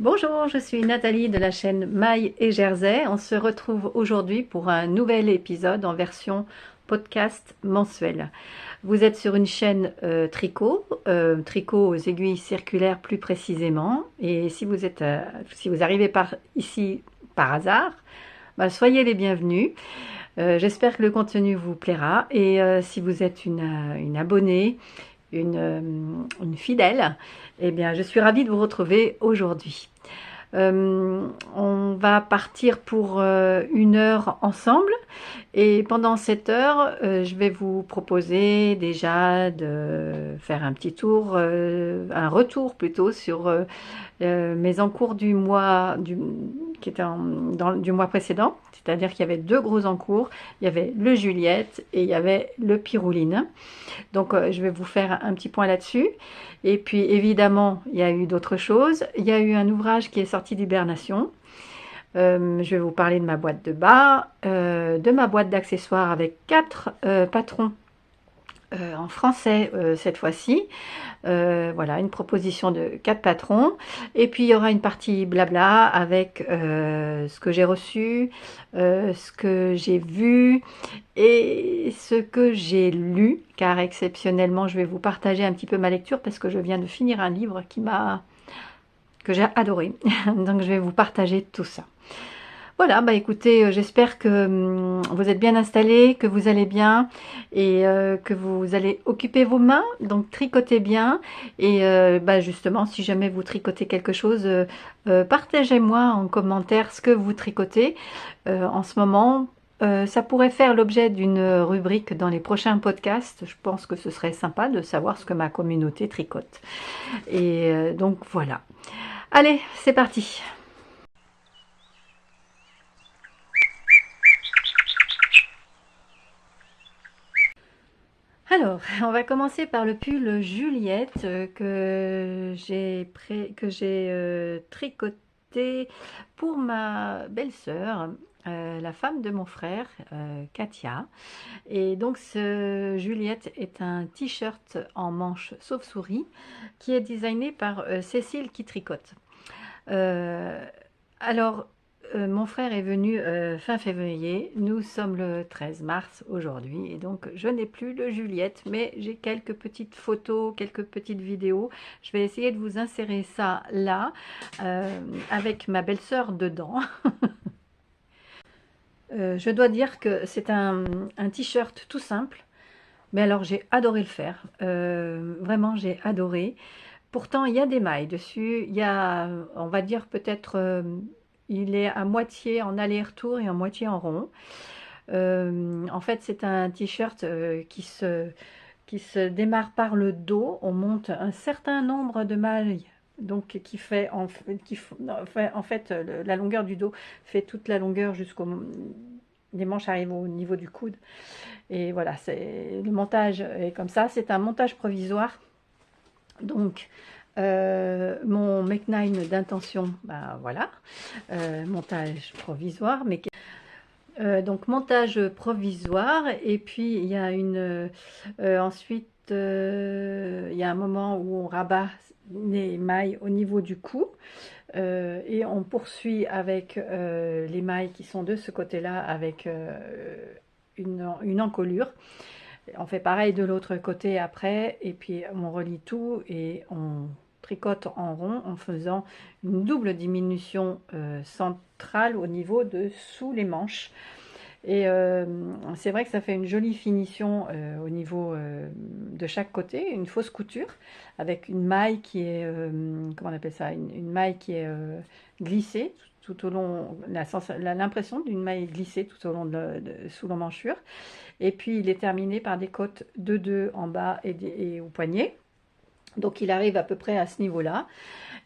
Bonjour, je suis Nathalie de la chaîne Maille et Jersey. On se retrouve aujourd'hui pour un nouvel épisode en version podcast mensuel. Vous êtes sur une chaîne tricot, tricot aux aiguilles circulaires plus précisément. Et si vous arrivez par ici par hasard, soyez les bienvenus. J'espère que le contenu vous plaira. Et si vous êtes une abonnée, une fidèle, eh bien, je suis ravie de vous retrouver aujourd'hui. On va partir pour 1 heure ensemble et pendant cette heure, je vais vous proposer déjà de faire un petit tour, un retour plutôt sur mes encours du mois qui était du mois précédent, c'est-à-dire qu'il y avait 2 gros encours, il y avait le Juliette et il y avait le Pyrouline. Donc je vais vous faire un petit point là-dessus. Et puis évidemment, il y a eu d'autres choses. Il y a eu un ouvrage qui est sorti d'hibernation. Je vais vous parler de ma boîte de bas, de ma boîte d'accessoires avec 4 patrons en français cette fois-ci. Voilà, une proposition de 4 patrons. Et puis il y aura une partie blabla avec ce que j'ai reçu, ce que j'ai vu et ce que j'ai lu, car exceptionnellement je vais vous partager un petit peu ma lecture parce que je viens de finir un livre que j'ai adoré. Donc je vais vous partager tout ça. Voilà, écoutez, j'espère que vous êtes bien installés, que vous allez bien et que vous allez occuper vos mains, donc tricotez bien. Et justement, si jamais vous tricotez quelque chose, partagez-moi en commentaire ce que vous tricotez en ce moment. Ça pourrait faire l'objet d'une rubrique dans les prochains podcasts. Je pense que ce serait sympa de savoir ce que ma communauté tricote. Et donc voilà. Allez, c'est parti! Alors, on va commencer par le pull Juliette que j'ai tricoté pour ma belle-sœur, la femme de mon frère, Katia. Et donc, ce Juliette est un t-shirt en manches sauve-souris qui est designé par Cécile qui tricote. Euh, alors, mon frère est venu fin février, nous sommes le 13 mars aujourd'hui et donc je n'ai plus le Juliette mais j'ai quelques petites photos, quelques petites vidéos. Je vais essayer de vous insérer ça là avec ma belle-sœur dedans. Je dois dire que c'est un t-shirt tout simple, mais alors j'ai adoré le faire, vraiment j'ai adoré. Pourtant il y a des mailles dessus, il y a, on va dire peut-être... il est à moitié en aller-retour et à moitié en rond. En fait, c'est un t-shirt qui se démarre par le dos. On monte un certain nombre de mailles. Donc, en fait, la longueur du dos fait toute la longueur jusqu'au... Les manches arrivent au niveau du coude. Et voilà, le montage est comme ça. C'est un montage provisoire. Donc, mon make9 d'intention, voilà, montage provisoire, mais donc montage provisoire, et puis il y a ensuite il y a un moment où on rabat les mailles au niveau du cou, et on poursuit avec les mailles qui sont de ce côté-là avec une encolure. On fait pareil de l'autre côté après, et puis on relie tout et on tricote en rond en faisant une double diminution centrale au niveau de sous les manches. Et c'est vrai que ça fait une jolie finition au niveau de chaque côté, une fausse couture avec une maille qui est, comment on appelle ça, une maille qui est glissée tout au long, l'impression d'une maille glissée tout au long sous l'emmanchure. Et puis il est terminé par des côtes de 2 en bas et au poignet. Donc il arrive à peu près à ce niveau-là.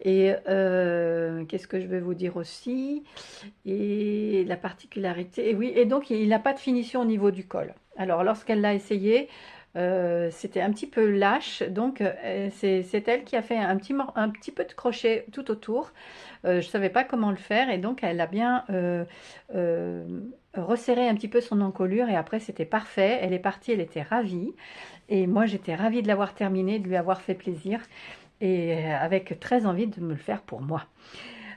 Et qu'est-ce que je vais vous dire aussi? Et la particularité, et oui, et donc il n'a pas de finition au niveau du col. Alors lorsqu'elle l'a essayé, c'était un petit peu lâche, donc c'est elle qui a fait un petit peu de crochet tout autour. Je ne savais pas comment le faire et donc elle a bien resserré un petit peu son encolure et après c'était parfait. Elle est partie, elle était ravie et moi j'étais ravie de l'avoir terminé, de lui avoir fait plaisir et avec très envie de me le faire pour moi.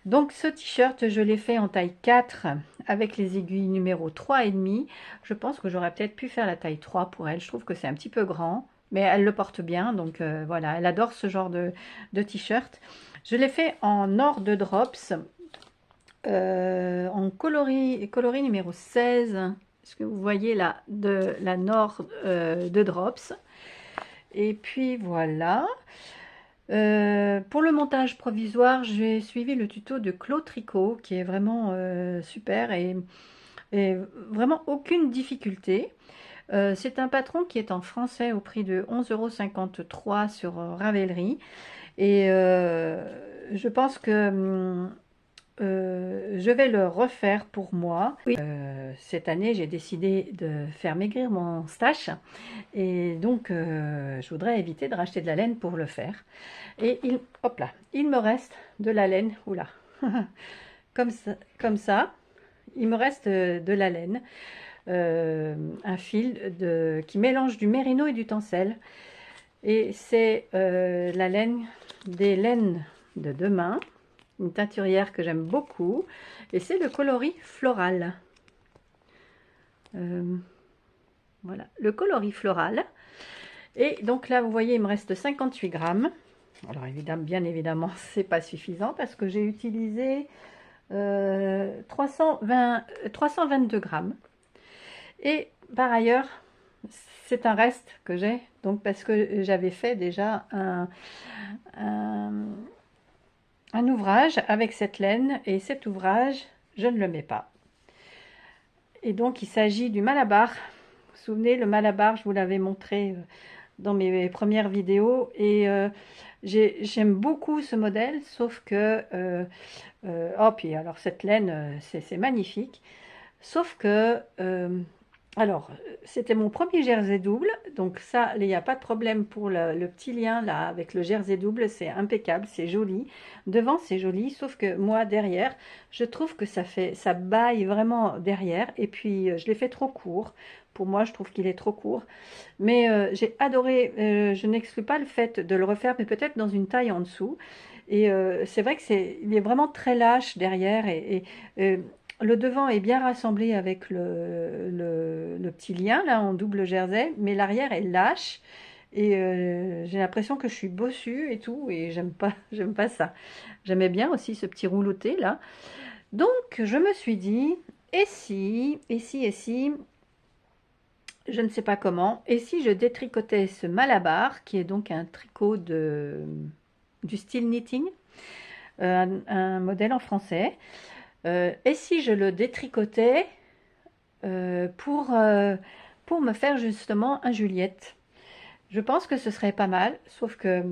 Donc ce t-shirt, je l'ai fait en taille 4 avec les aiguilles numéro 3,5. Je pense que j'aurais peut-être pu faire la taille 3 pour elle. Je trouve que c'est un petit peu grand, mais elle le porte bien. Donc voilà, elle adore ce genre de t-shirt. Je l'ai fait en or de drops, en coloris numéro 16. Est-ce que vous voyez là, de la Nord de drops. Et puis voilà. Pour le montage provisoire, j'ai suivi le tuto de Claude Tricot qui est vraiment super et vraiment aucune difficulté. C'est un patron qui est en français au prix de 11,53 € sur Ravelry et je pense que je vais le refaire pour moi. Oui. Cette année, j'ai décidé de faire maigrir mon stache et donc je voudrais éviter de racheter de la laine pour le faire. Et hop là, il me reste de la laine, oula, comme ça, il me reste de la laine, un fil qui mélange du mérino et du tencel. Et c'est la laine, des laines de demain, une teinturière que j'aime beaucoup, et c'est le coloris floral. Voilà, le coloris floral. Et donc là, vous voyez, il me reste 58 grammes. Alors évidemment, bien évidemment, c'est pas suffisant parce que j'ai utilisé 322 grammes. Et par ailleurs, c'est un reste que j'ai, donc parce que j'avais fait déjà un ouvrage avec cette laine, et cet ouvrage, je ne le mets pas. Et donc, il s'agit du Malabar. Vous vous souvenez, le Malabar, je vous l'avais montré dans mes premières vidéos, et j'aime beaucoup ce modèle, sauf que, oh, puis alors cette laine, c'est magnifique, sauf que, alors, c'était mon premier jersey double, donc ça, il n'y a pas de problème pour le petit lien là avec le jersey double, c'est impeccable, c'est joli. Devant, c'est joli, sauf que moi, derrière, je trouve que ça baille vraiment derrière, et puis je l'ai fait trop court. Pour moi, je trouve qu'il est trop court. Mais j'ai adoré, je n'exclus pas le fait de le refaire, mais peut-être dans une taille en dessous. Et c'est vrai que il est vraiment très lâche derrière, et le devant est bien rassemblé avec le petit lien là en double jersey, mais l'arrière est lâche et j'ai l'impression que je suis bossue et tout, et j'aime pas, j'aime pas ça. J'aimais bien aussi ce petit rouloté là. Donc je me suis dit, et si, je ne sais pas comment, et si je détricotais ce Malabar, qui est donc un tricot du style knitting, un modèle en français. Et si je le détricotais pour me faire justement un Juliette? Je pense que ce serait pas mal, sauf que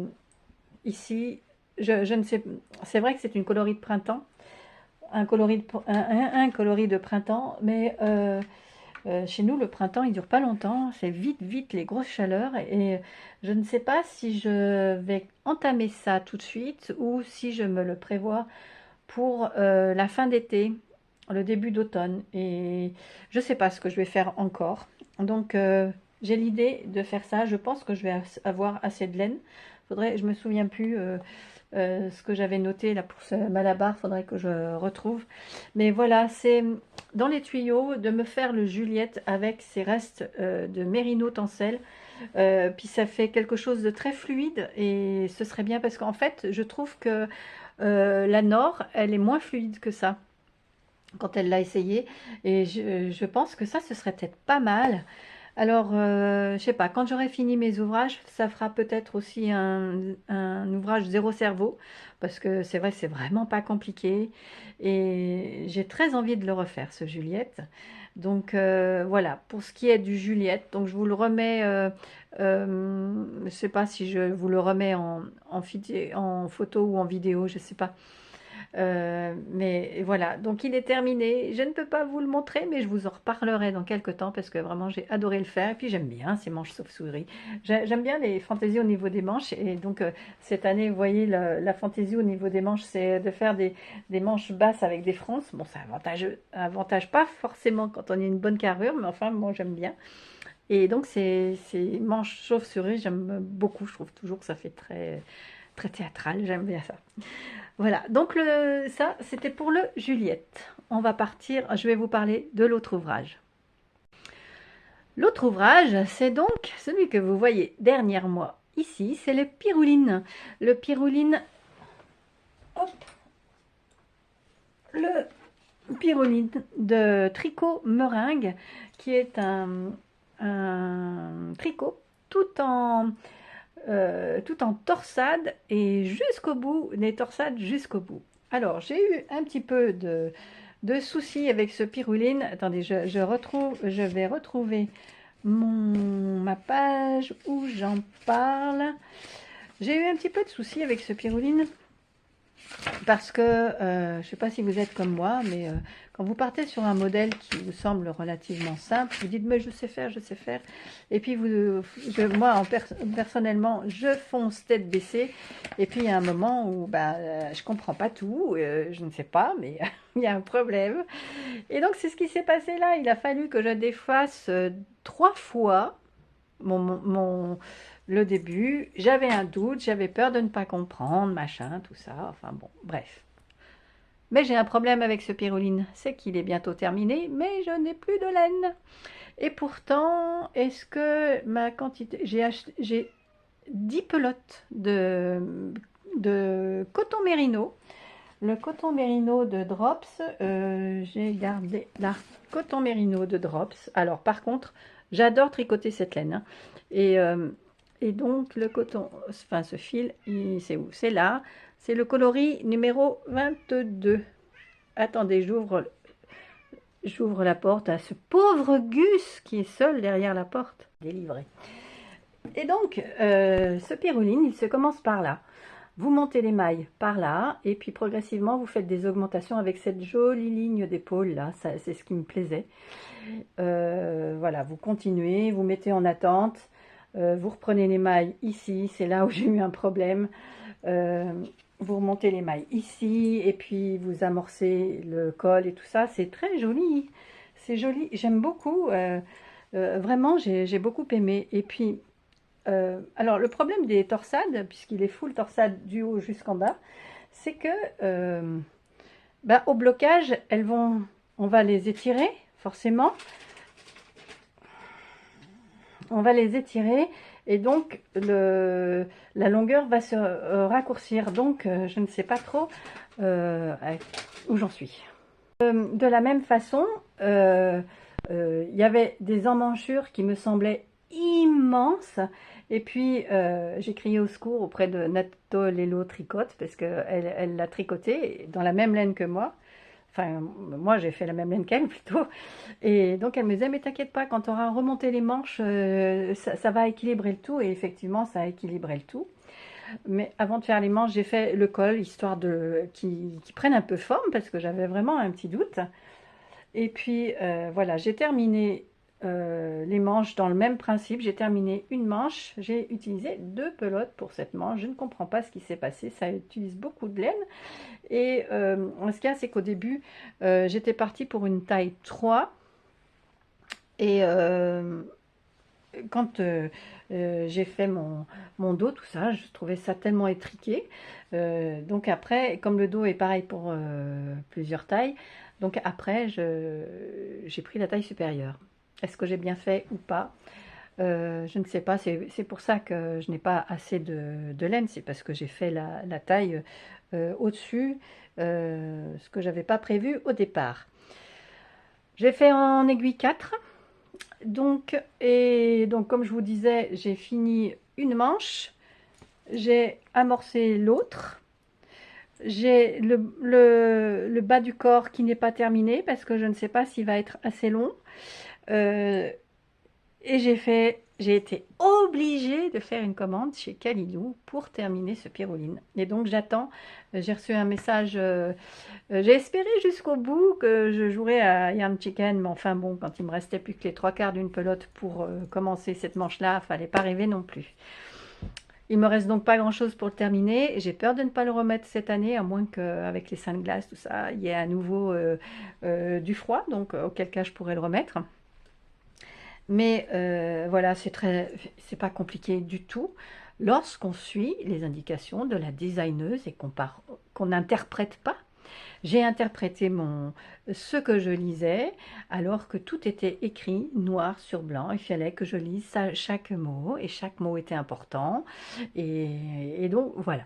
ici, je ne sais, c'est vrai que c'est une coloris de printemps, un coloris de printemps, mais chez nous, le printemps, il dure pas longtemps, c'est vite les grosses chaleurs, et je ne sais pas si je vais entamer ça tout de suite ou si je me le prévois pour la fin d'été, le début d'automne, et je sais pas ce que je vais faire encore. Donc j'ai l'idée de faire ça. Je pense que je vais avoir assez de laine. Faudrait, je me souviens plus ce que j'avais noté là pour ce Malabar, faudrait que je retrouve. Mais voilà, c'est dans les tuyaux de me faire le Juliette avec ces restes de mérino tencel. Puis ça fait quelque chose de très fluide, et ce serait bien parce qu'en fait je trouve que la Nord, elle est moins fluide que ça quand elle l'a essayé, et je pense que ça, ce serait peut-être pas mal. Alors, je sais pas, quand j'aurai fini mes ouvrages, ça fera peut-être aussi un ouvrage zéro cerveau, parce que c'est vrai, c'est vraiment pas compliqué, et j'ai très envie de le refaire, ce Juliette. Donc voilà, pour ce qui est du Juliette, donc je vous le remets, je sais pas si je vous le remets en photo ou en vidéo, je sais pas. Mais voilà, donc il est terminé. Je ne peux pas vous le montrer, mais je vous en reparlerai dans quelques temps parce que vraiment j'ai adoré le faire. Et puis j'aime bien ces manches sauve-souris. J'aime bien les fantaisies au niveau des manches. Et donc cette année, vous voyez, la fantaisie au niveau des manches, c'est de faire des manches basses avec des fronces. Bon, ça avantage pas forcément quand on a une bonne carrure, mais enfin, moi j'aime bien. Et donc ces manches chauve-souris, j'aime beaucoup. Je trouve toujours que ça fait très, très théâtral. J'aime bien ça. Voilà, donc ça, c'était pour le Juliette. On va partir, je vais vous parler de l'autre ouvrage. L'autre ouvrage, c'est donc celui que vous voyez derrière moi ici, c'est le Pirouline. Le Pirouline, hop, le Pirouline de tricot meringue, qui est un tricot tout en torsade et jusqu'au bout, des torsades jusqu'au bout. Alors, j'ai eu un petit peu de soucis avec ce Pirouline. Attendez, je vais retrouver ma page où j'en parle. J'ai eu un petit peu de soucis avec ce Pirouline parce que, je ne sais pas si vous êtes comme moi, mais quand vous partez sur un modèle qui vous semble relativement simple, vous dites mais je sais faire, et puis moi personnellement, je fonce tête baissée, et puis il y a un moment où je comprends pas tout, je ne sais pas, mais il y a un problème, et donc c'est ce qui s'est passé là. Il a fallu que je défasse 3 fois le début. J'avais un doute, j'avais peur de ne pas comprendre, machin, tout ça, enfin bon, bref. Mais j'ai un problème avec ce Pirouline, c'est qu'il est bientôt terminé, mais je n'ai plus de laine. Et pourtant, est-ce que ma quantité... J'ai 10 pelotes de coton mérino. Le coton mérino de Drops, j'ai gardé la coton mérino de Drops. Alors par contre, j'adore tricoter cette laine, hein. Et donc le coton, enfin ce fil, c'est où? C'est là. C'est le coloris numéro 22. Attendez, j'ouvre la porte à ce pauvre Gus qui est seul derrière la porte. Délivré. Et donc, ce Pirouline, il se commence par là. Vous montez les mailles par là, et puis progressivement, vous faites des augmentations avec cette jolie ligne d'épaule là. C'est ce qui me plaisait. Voilà, vous continuez, vous mettez en attente. Vous reprenez les mailles ici, c'est là où j'ai eu un problème. Vous remontez les mailles ici, et puis vous amorcez le col et tout ça. C'est très joli, c'est joli, j'aime beaucoup. Vraiment, j'ai beaucoup aimé. Et puis, alors le problème des torsades, puisqu'il est full torsade du haut jusqu'en bas, c'est que au blocage, on va les étirer, forcément. On va les étirer et donc la longueur va se raccourcir. Donc je ne sais pas trop où j'en suis. De la même façon, il y avait des emmanchures qui me semblaient immenses. Et puis j'ai crié au secours auprès de Nato Lelo Tricote parce qu'elle l'a tricoté dans la même laine que moi. Enfin, moi, j'ai fait la même laine qu'elle, plutôt. Et donc, elle me disait, mais t'inquiète pas, quand on aura remonté les manches, ça va équilibrer le tout. Et effectivement, ça a équilibré le tout. Mais avant de faire les manches, j'ai fait le col, histoire qu'ils prennent un peu forme, parce que j'avais vraiment un petit doute. Et puis, voilà, j'ai terminé les manches dans le même principe. J'ai terminé une manche, j'ai utilisé 2 pelotes pour cette manche. Je ne comprends pas ce qui s'est passé, ça utilise beaucoup de laine. Et ce qu'il y a, c'est qu'au début, j'étais partie pour une taille 3. Et quand j'ai fait mon dos, tout ça, je trouvais ça tellement étriqué. Donc après, comme le dos est pareil pour plusieurs tailles, donc après, j'ai pris la taille supérieure. Est-ce que j'ai bien fait ou pas? Je ne sais pas, c'est pour ça que je n'ai pas assez de laine, c'est parce que j'ai fait la taille au-dessus, ce que j'avais pas prévu au départ. J'ai fait en aiguille 4, donc comme je vous disais, j'ai fini une manche, j'ai amorcé l'autre, j'ai le bas du corps qui n'est pas terminé parce que je ne sais pas s'il va être assez long. Et j'ai été obligée de faire une commande chez Kalilou pour terminer ce Pirouline. Et donc j'attends, j'ai reçu un message, j'ai espéré jusqu'au bout que je jouerais à Yarn Chicken, mais enfin bon, quand il me restait plus que les 3/4 d'une pelote pour commencer cette manche-là, il fallait pas rêver non plus. Il me reste donc pas grand-chose pour le terminer. J'ai peur de ne pas le remettre cette année, à moins qu'avec les seins de glace, tout ça, il y ait à nouveau du froid, donc auquel cas je pourrais le remettre. Mais voilà, c'est pas compliqué du tout. lorsqu'on suit les indications de la designeuse et qu'on n'interprète pas. J'ai interprété ce que je lisais alors que tout était écrit noir sur blanc. Il fallait que je lise chaque mot et chaque mot était important. Et donc voilà.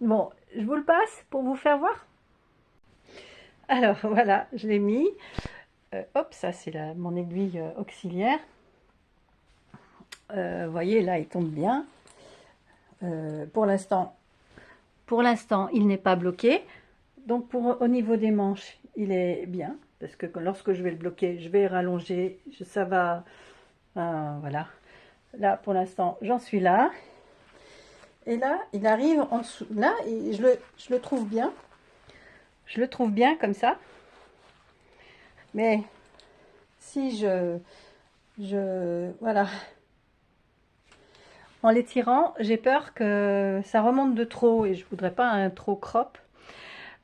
Bon, je vous le passe pour vous faire voir. Alors voilà, je l'ai mis. Hop, ça c'est mon aiguille auxiliaire. Vous voyez, là il tombe bien. Pour l'instant, il n'est pas bloqué. Donc au niveau des manches, il est bien, parce que lorsque je vais le bloquer, je vais rallonger, ça va, voilà. Là, pour l'instant, j'en suis là. Et là, il arrive en dessous. Là, et je le trouve bien. Je le trouve bien comme ça. Mais si voilà. En l'étirant, j'ai peur que ça remonte de trop et je voudrais pas un trop crop.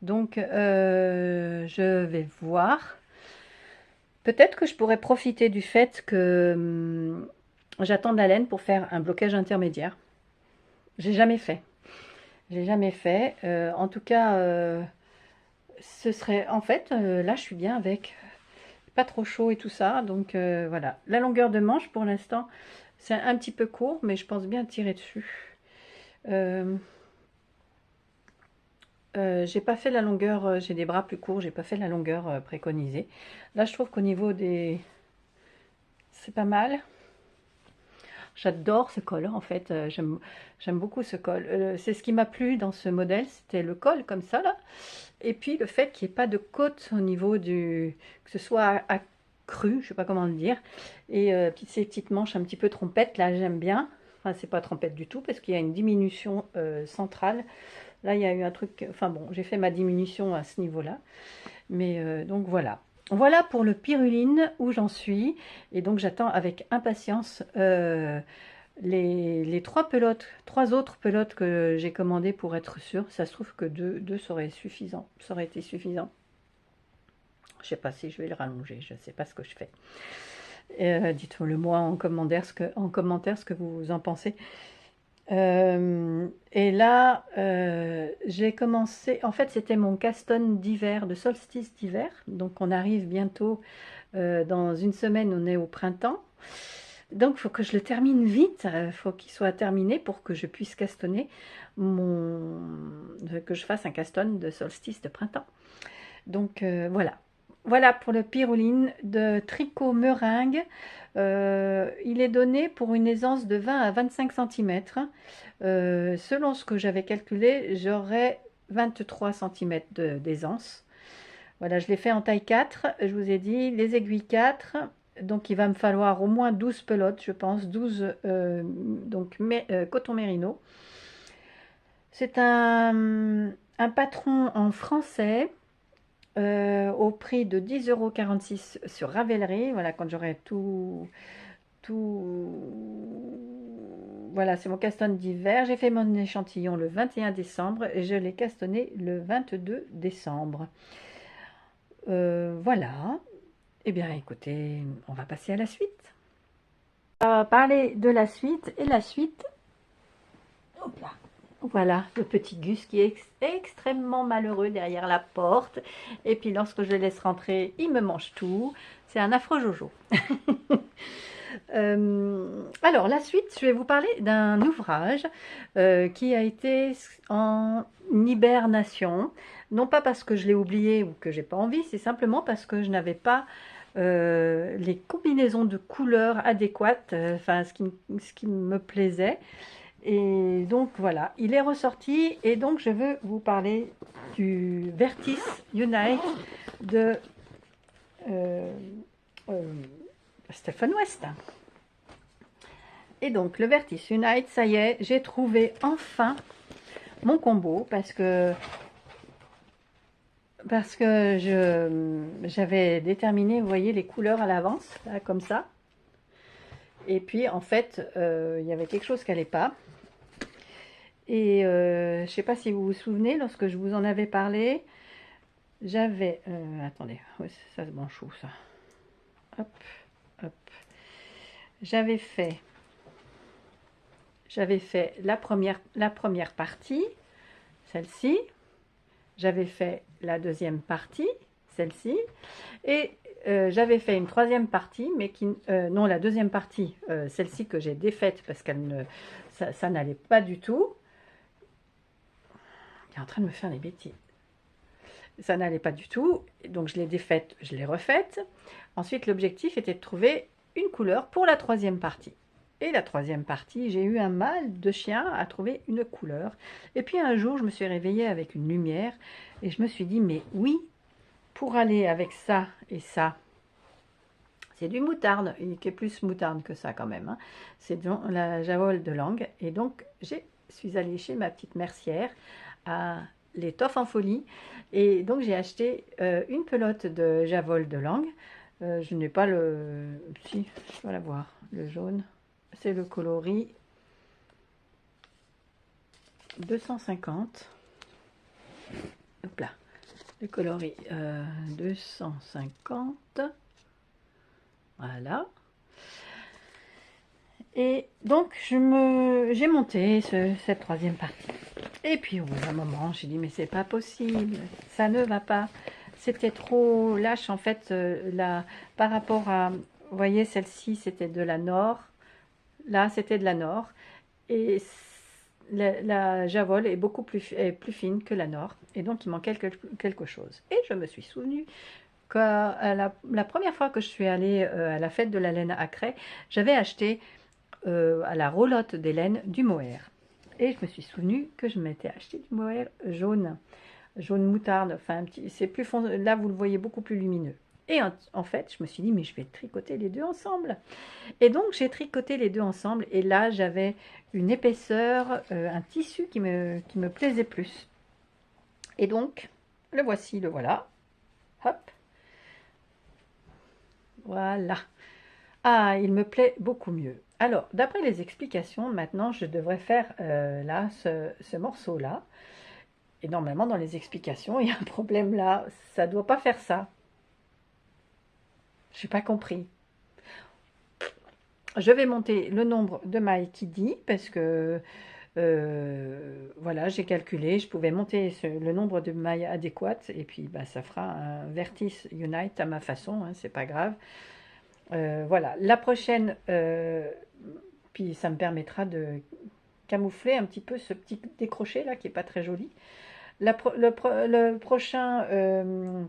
Donc, je vais voir. Peut-être que je pourrais profiter du fait que j'attends de la laine pour faire un blocage intermédiaire. J'ai jamais fait. J'ai jamais fait. En tout cas, ce serait... En fait, là, je suis bien avec. Pas trop chaud et tout ça. Donc, voilà. La longueur de manche, pour l'instant, c'est un petit peu court, mais je pense bien tirer dessus. J'ai pas fait la longueur, j'ai des bras plus courts, j'ai pas fait la longueur préconisée. Là, je trouve qu'au niveau des... C'est pas mal. J'adore ce col, en fait, j'aime beaucoup ce col. C'est ce qui m'a plu dans ce modèle, c'était le col comme ça, là. Et puis le fait qu'il n'y ait pas de côte au niveau du... que ce soit accru, je sais pas comment le dire. Et ces petites manches un petit peu trompettes, là, j'aime bien. Enfin, c'est pas trompette du tout, parce qu'il y a une diminution centrale. Là, il y a eu un truc... Enfin bon, j'ai fait ma diminution à ce niveau-là. Mais donc voilà. Voilà pour le Pyruline où j'en suis. Et donc j'attends avec impatience les trois autres pelotes que j'ai commandées pour être sûre. Ça se trouve que deux seraient suffisants. Ça aurait été suffisant. Je ne sais pas si je vais le rallonger. Je ne sais pas ce que je fais. Dites-le moi en commentaire ce que vous en pensez. Et là, j'ai commencé, en fait c'était mon caston d'hiver, de solstice d'hiver, donc on arrive bientôt, dans une semaine on est au printemps, donc il faut que je le termine vite, il faut qu'il soit terminé pour que je puisse castonner que je fasse un caston de solstice de printemps. Donc voilà. Voilà pour le Pyruline de tricot meringue. Il est donné pour une aisance de 20 à 25 cm. Selon ce que j'avais calculé, j'aurais 23 cm d'aisance. Voilà, je l'ai fait en taille 4. Je vous ai dit les aiguilles 4. Donc il va me falloir au moins 12 pelotes, je pense. 12 coton mérino. C'est un patron en français. Au prix de 10,46 € sur Ravelry. Voilà, quand j'aurai tout... Voilà, c'est mon caston d'hiver. J'ai fait mon échantillon le 21 décembre et je l'ai castonné le 22 décembre. Voilà. Eh bien, écoutez, on va passer à la suite. On va parler de la suite. Et la suite... Hop là. Voilà, le petit Gus qui est extrêmement malheureux derrière la porte. Et puis lorsque je le laisse rentrer, il me mange tout. C'est un affreux Jojo. Alors, la suite, je vais vous parler d'un ouvrage qui a été en hibernation. Non pas parce que je l'ai oublié ou que j'ai pas envie, c'est simplement parce que je n'avais pas les combinaisons de couleurs adéquates, enfin ce qui me plaisait. Et donc voilà, il est ressorti et donc je veux vous parler du Vertis Unite de Stephen West. Et donc le Vertis Unite, ça y est, j'ai trouvé enfin mon combo parce que j'avais déterminé, vous voyez, les couleurs à l'avance, là comme ça. Et puis en fait, il y avait quelque chose qui n'allait pas. Et je ne sais pas si vous vous souvenez, lorsque je vous en avais parlé, j'avais... attendez, ouais, ça se branche où ça? Hop, hop. J'avais fait... j'avais fait la première partie, celle-ci, j'avais fait la deuxième partie, celle-ci, et j'avais fait une troisième partie, mais qui, non, la deuxième partie, celle-ci que j'ai défaite parce qu'elle ne, ça n'allait pas du tout. Il est en train de me faire des bêtises. Ça n'allait pas du tout, donc je l'ai défaite, je l'ai refaite. Ensuite, l'objectif était de trouver une couleur pour la troisième partie. Et la troisième partie, j'ai eu un mal de chien à trouver une couleur. Et puis un jour, je me suis réveillée avec une lumière et je me suis dit, mais oui, pour aller avec ça et ça, c'est du moutarde, qui est plus moutarde que ça quand même. Hein. C'est la Javol de Langue. Et donc, je suis allée chez ma petite mercière à l'étoffe en folie. Et donc, j'ai acheté une pelote de Javol de Langue. Je n'ai pas le... Si, je dois la voir, le jaune. C'est le coloris 250. Hop là. Le coloris 250. Voilà. Et donc, j'ai monté cette troisième partie. Et puis, au bout d'un moment, j'ai dit, mais c'est pas possible, ça ne va pas. C'était trop lâche, en fait, là, par rapport à, vous voyez, celle-ci, c'était de la Nord. Là, c'était de la Nord. Et la Javol est beaucoup plus fine que la Nord. Et donc, il manquait quelque chose. Et je me suis souvenue que la première fois que je suis allée à la fête de la laine à Cray, j'avais acheté à la roulotte des laines du mohair. Et je me suis souvenu que je m'étais acheté du mohair jaune moutarde, enfin un petit, c'est plus foncé, là vous le voyez beaucoup plus lumineux. Et en fait, je me suis dit, mais je vais tricoter les deux ensemble. Et donc, j'ai tricoté les deux ensemble. Et là, j'avais une épaisseur, un tissu qui me plaisait plus. Et donc, le voici, le voilà. Hop. Voilà. Ah, il me plaît beaucoup mieux. Alors, d'après les explications, maintenant, je devrais faire là, ce morceau-là. Et normalement, dans les explications, il y a un problème là. Ça ne doit pas faire ça. Je n'ai pas compris. Je vais monter le nombre de mailles qui dit, parce que voilà, j'ai calculé, je pouvais monter le nombre de mailles adéquates, et puis bah, ça fera un Vertis Unite à ma façon, hein, c'est pas grave. Voilà, la prochaine, puis ça me permettra de camoufler un petit peu ce petit décroché là qui est pas très joli. Le prochain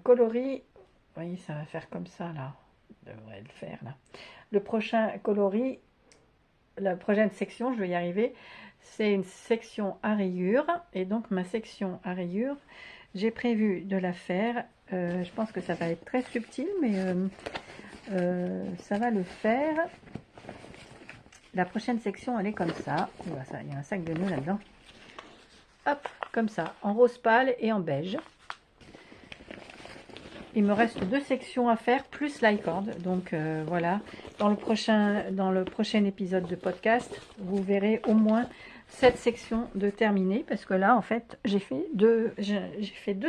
coloris, oui, ça va faire comme ça là, devrait le faire là. Le prochain coloris, la prochaine section, je vais y arriver, c'est une section à rayures. Et donc ma section à rayures, j'ai prévu de la faire. Je pense que ça va être très subtil, mais ça va le faire. La prochaine section, elle est comme ça. Il y a un sac de nœuds là-dedans. Hop, comme ça, en rose pâle et en beige. Il me reste 2 sections à faire, plus l'icord. Donc voilà, dans le prochain épisode de podcast, vous verrez au moins cette section de terminer. Parce que là, en fait, j'ai fait deux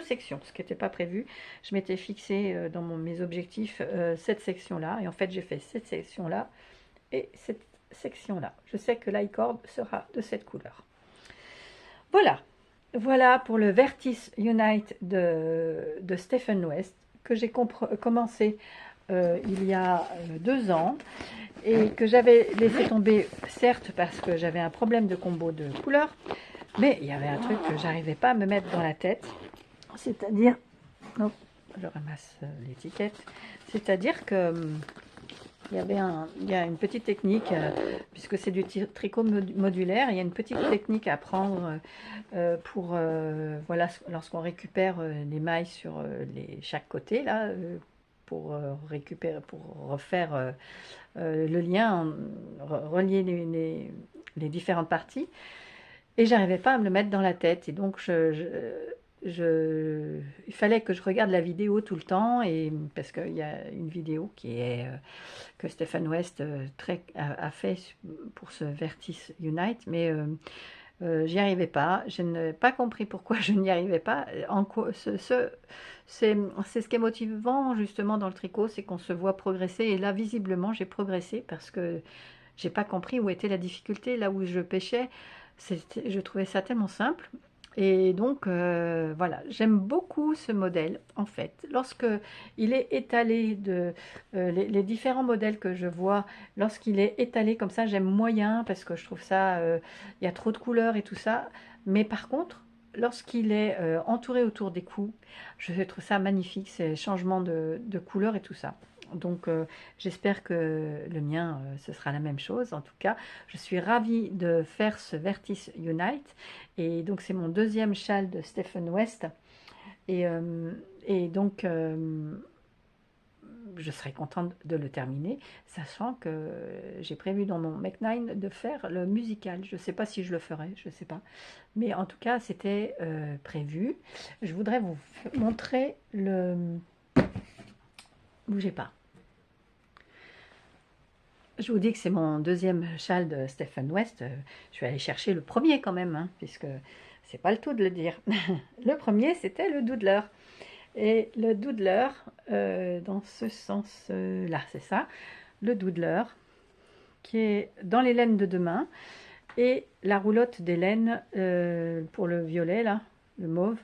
sections, ce qui n'était pas prévu. Je m'étais fixé dans mes objectifs cette section-là. Et en fait, j'ai fait cette section-là et cette section-là. Je sais que l'icord sera de cette couleur. Voilà. Voilà pour le Vertis Unite de Stephen West, que j'ai commencé il y a 2 ans et que j'avais laissé tomber, certes parce que j'avais un problème de combo de couleurs, mais il y avait un truc que j'arrivais pas à me mettre dans la tête, c'est-à-dire, oh, je ramasse l'étiquette, c'est-à-dire que il y a une petite technique, puisque c'est du tricot modulaire, il y a une petite technique à prendre pour, voilà, lorsqu'on récupère les mailles sur chaque côté, là, pour récupérer, pour refaire le lien, relier les différentes parties. Et j'arrivais pas à me le mettre dans la tête. Et donc, il fallait que je regarde la vidéo tout le temps, et parce qu'il y a une vidéo qui est que Stephen West a fait pour ce Vertis Unite, mais j'y arrivais pas. Je n'ai pas compris pourquoi je n'y arrivais pas. C'est ce qui est motivant justement dans le tricot, c'est qu'on se voit progresser. Et là, visiblement, j'ai progressé parce que j'ai pas compris où était la difficulté, là où je pêchais. Je trouvais ça tellement simple. Et donc, voilà, j'aime beaucoup ce modèle, en fait. Lorsque il est étalé, les différents modèles que je vois, lorsqu'il est étalé comme ça, j'aime moyen, parce que je trouve ça, il y a trop de couleurs et tout ça. Mais par contre, lorsqu'il est entouré autour des coups, je trouve ça magnifique, ces changements de couleurs et tout ça. Donc, j'espère que le mien, ce sera la même chose. En tout cas, je suis ravie de faire ce Vertis Unite. Et donc, c'est mon deuxième châle de Stephen West. Et, donc, je serai contente de le terminer, sachant que j'ai prévu dans mon Make9 de faire le musical. Je ne sais pas si je le ferai, je ne sais pas. Mais en tout cas, c'était prévu. Je voudrais vous montrer le... Bougez pas. Je vous dis que c'est mon deuxième châle de Stephen West. Je suis allée chercher le premier quand même, hein, puisque c'est pas le tout de le dire. Le premier, c'était le Doodler. Et le Doodler, dans ce sens-là, c'est ça, le Doodler, qui est dans les laines de demain, et la roulotte des laines pour le violet, là, le mauve.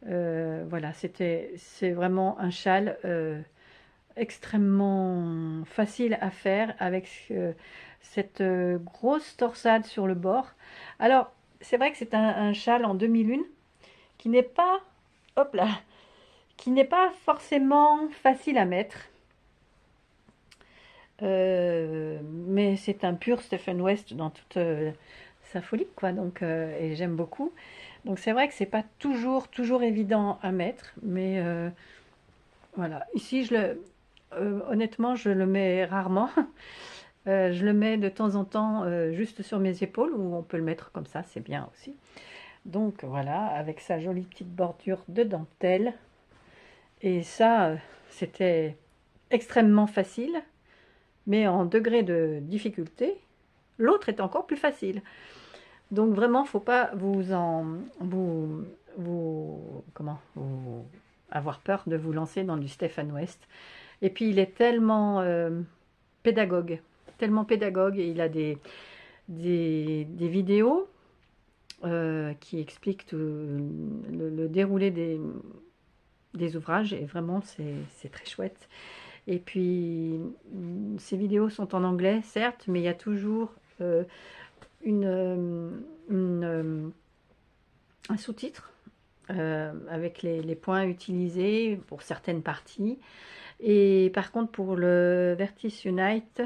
Voilà, c'est vraiment un châle extrêmement facile à faire avec cette grosse torsade sur le bord. Alors, c'est vrai que c'est un châle en demi-lune qui n'est pas, hop là, qui n'est pas forcément facile à mettre. Mais c'est un pur Stephen West dans toute sa folie, quoi. Donc, et j'aime beaucoup. Donc c'est vrai que c'est pas toujours évident à mettre, mais voilà. Ici, honnêtement, je le mets rarement. Je le mets de temps en temps juste sur mes épaules, ou on peut le mettre comme ça, c'est bien aussi. Donc voilà, avec sa jolie petite bordure de dentelle. Et ça, c'était extrêmement facile, mais en degré de difficulté, l'autre est encore plus facile. Donc vraiment, faut pas avoir peur de vous lancer dans du Stephen West. Et puis il est tellement pédagogue, et il a des vidéos qui expliquent tout le déroulé des ouvrages, et vraiment c'est très chouette. Et puis ces vidéos sont en anglais, certes, mais il y a toujours un sous-titre avec les points utilisés pour certaines parties. Et par contre, pour le Vertis Unite,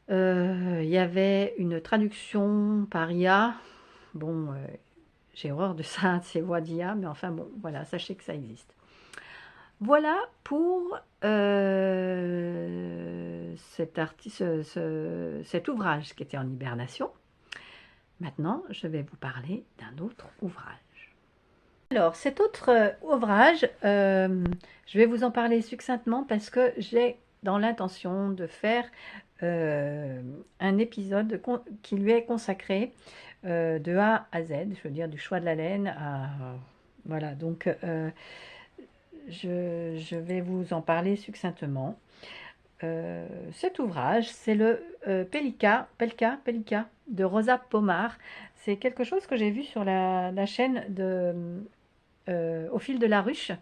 il y avait une traduction par IA. Bon, j'ai horreur de ça, de ces voix d'IA, mais enfin bon, voilà, sachez que ça existe. Voilà pour cet ouvrage qui était en hibernation. Maintenant, je vais vous parler d'un autre ouvrage. Alors, cet autre ouvrage, je vais vous en parler succinctement parce que j'ai dans l'intention de faire un épisode qui lui est consacré de A à Z, je veux dire du choix de la laine à... voilà, donc je vais vous en parler succinctement. Cet ouvrage, c'est le Pelika de Rosa Pomar. C'est quelque chose que j'ai vu sur la chaîne Au fil de la ruche.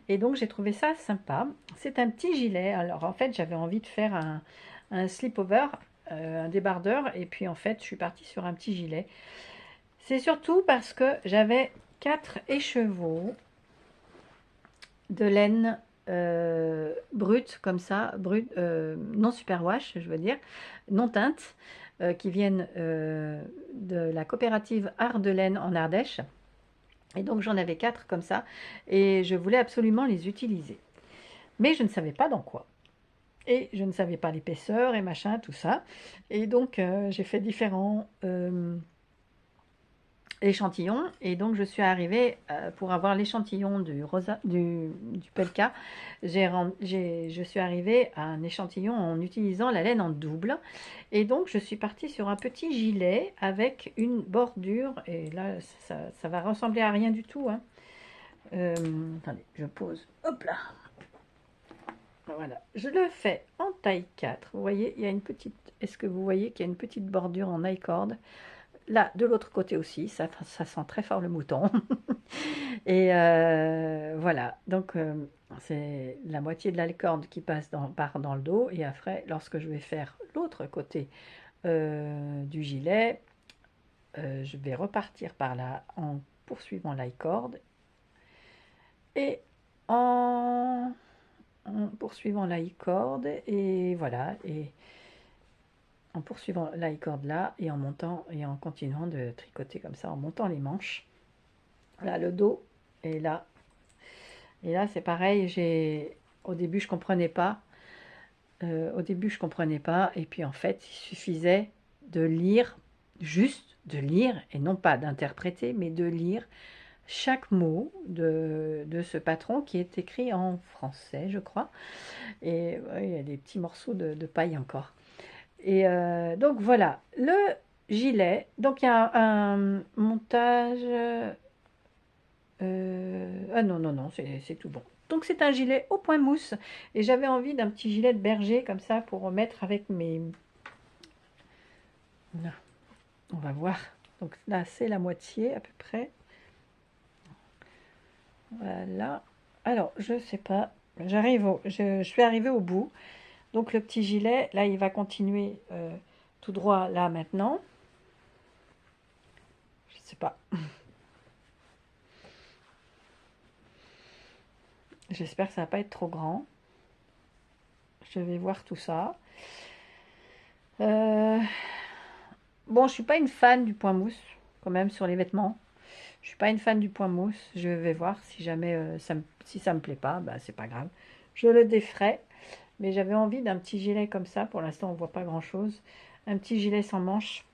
Et donc j'ai trouvé ça sympa. C'est un petit gilet. Alors en fait, j'avais envie de faire un slip-over, un débardeur. Et puis en fait, je suis partie sur un petit gilet. C'est surtout parce que j'avais 4 écheveaux de laine brute, comme ça, brute, non superwash, je veux dire, non teinte, qui viennent de la coopérative Art de Laine en Ardèche. Et donc j'en avais 4 comme ça, et je voulais absolument les utiliser. Mais je ne savais pas dans quoi. Et je ne savais pas l'épaisseur et machin, tout ça. Et donc j'ai fait différents échantillons, et donc je suis arrivée pour avoir l'échantillon du Pelka. Je suis arrivée à un échantillon en utilisant la laine en double, et donc je suis partie sur un petit gilet avec une bordure, et là ça va ressembler à rien du tout, hein. Attendez, je pose, hop là, Voilà, je le fais en taille 4. Vous voyez, il y a une petite... Est-ce que vous voyez qu'il y a une petite bordure en I-cord? Là, de l'autre côté aussi, ça sent très fort le mouton. Et voilà, donc c'est la moitié de la corde qui part dans le dos. Et après, lorsque je vais faire l'autre côté du gilet, je vais repartir par là en poursuivant la corde et en, en poursuivant la corde et voilà, et en poursuivant la corde là et en montant et en continuant de tricoter comme ça, en montant les manches. Là, le dos est là. Et là, c'est pareil, au début, je comprenais pas. Au début, je comprenais pas. Et puis, en fait, il suffisait de lire, juste de lire, et non pas d'interpréter, mais de lire chaque mot de ce patron qui est écrit en français, je crois. Et ouais, il y a des petits morceaux de paille encore. Et donc, voilà, le gilet. Donc, il y a un montage... ah non, non, non, c'est tout bon. Donc c'est un gilet au point mousse. Et j'avais envie d'un petit gilet de berger comme ça pour mettre avec mes... Là, on va voir. Donc là, c'est la moitié à peu près. Voilà. Alors, je sais pas. Je suis arrivée au bout. Donc le petit gilet, là, il va continuer tout droit là maintenant. Je sais pas. J'espère que ça va pas être trop grand. Je vais voir tout ça. Bon, je suis pas une fan du point mousse, quand même, sur les vêtements. Je suis pas une fan du point mousse. Je vais voir si jamais si ça me plaît pas, bah c'est pas grave. Je le déferai. Mais j'avais envie d'un petit gilet comme ça. Pour l'instant, on voit pas grand chose. Un petit gilet sans manches.